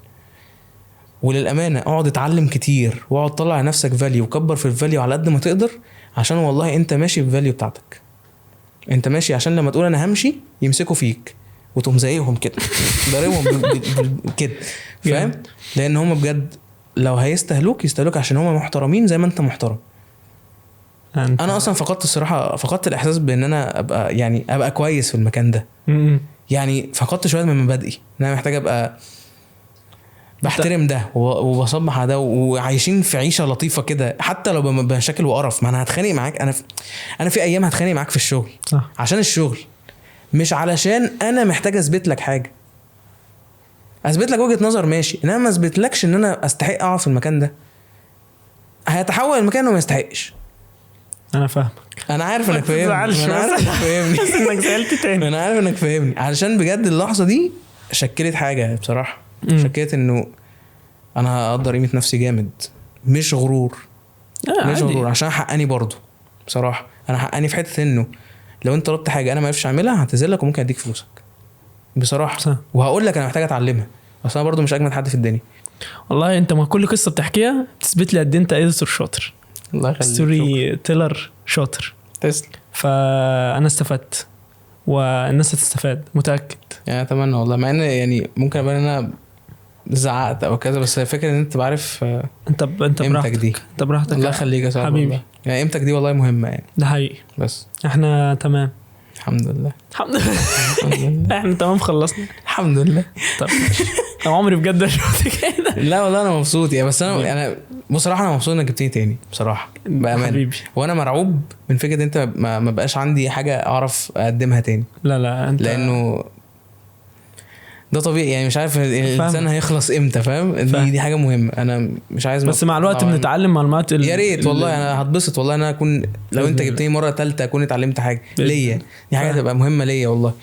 وللامانه اقعد اتعلم كتير واقعد طلع نفسك فاليو وكبر في الفاليو على قد ما تقدر، عشان والله انت ماشي بالفاليو بتاعتك. انت ماشي عشان لما تقول انا همشي يمسكوا فيك وتقوم زيهم كده ضاربهم كده فاهم. لان هم بجد لو هيستهلوك عشان هم محترمين زي ما انت محترم. انا اصلا فقدت الاحساس بان انا ابقى كويس في المكان ده. يعني فقدت شويه من مبادئي ان انا محتاج ابقى بحترم ده وبصبح على ده وعايشين في عيشه لطيفه كده حتى لو بمشاكل وقرف. ما انا هتخانق معاك، انا في ايام هتخانق معاك في الشغل صح. عشان الشغل مش علشان انا محتاج اثبت لك حاجه، اثبت لك وجهه نظر ماشي، انما ما اثبتلكش ان انا استحق اقعد في المكان ده. هيتحول المكان وما يستحقش. انا فاهمك، انا عارف انك فاهمني، انا عارف انك فاهمني علشان بجد اللحظه دي شكلت حاجه بصراحه. شكيت انه انا هقدر قيمه نفسي جامد، مش غرور مش غرور، عشان حقاني برضو بصراحه. انا حقاني في حته انه لو انت طلبت حاجه انا ما عرفتش اعملها هعتذرلك وممكن اديك فلوسك بصراحه صح. وهقول لك انا محتاج اتعلمها، بس انا برضو مش اجمد حد في الدنيا والله. انت ما كل قصه بتحكيها تثبت لي قد انت اديتور شاطر، الله يخليك، ستوري تيلر شاطر. تسلم. فانا استفدت والناس هتستفاد متاكد يعني. اتمنى والله، مع ان يعني ممكن ابقى انا زعقت او كذا، بس الفكره ان انت بعرف انت براحتك. انت براحتك. الله يخليك يا حبيبي والله. يعني قيمتك دي والله مهمه يعني. ده حقيقي. بس احنا تمام الحمد لله. احنا تمام خلصنا الحمد لله. طب انا عمري بجد شفت كده. لا والله انا مبسوط يعني، بس انا بصراحه انا مبسوط انك جبتني تاني بصراحه بامانه. وانا مرعوب من فكره انت ما بقاش عندي حاجه اعرف اقدمها تاني. لا انت لانه ده طبيعي يعني، مش عارف الانسان هيخلص امتى فاهم. دي حاجه مهمه، انا مش عايز بس مع الوقت بنتعلم معلومات يا ريت والله. انا هتبسط والله ان انا اكون لو انت جبتني مره ثالثه اكون اتعلمت حاجه ليا. دي حاجه تبقى مهمه ليا والله،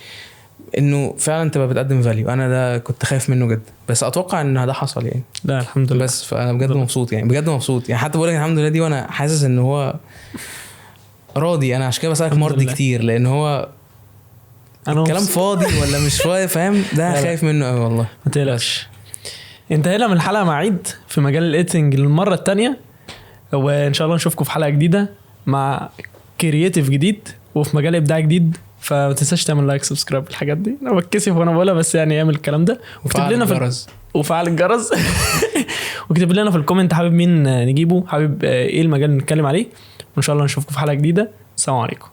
انه فعلا تبقى بتقدم فاليو. انا ده كنت خايف منه جدا، بس اتوقع ان ده حصل يعني. لا الحمد لله. بس فانا بجد مبسوط يعني، بجد مبسوط يعني. حتى بقول لك الحمد لله دي وانا حاسس ان هو راضي. انا عشان كده بسالك مرضي كتير، لان هو الكلام فاضي ولا مش فاضي فاهم. ده خايف منه قوي والله. ما تقلقش. انتهينا من الحلقه مع عيد في مجال الايديتنج للمره الثانيه، وان شاء الله نشوفكم في حلقه جديده مع كرييتيف جديد وفي مجال ابداع جديد فما تنساش تعمل لايك سبسكرايب الحاجات دي. انا بتكسف وانا بقولها بس يعني اعمل الكلام ده واكتب لنا وفعل الجرس واكتب لنا في الكومنت حابب مين نجيبه, حابب ايه المجال نتكلم عليه, وان شاء الله نشوفكم في حلقة جديدة. السلام عليكم.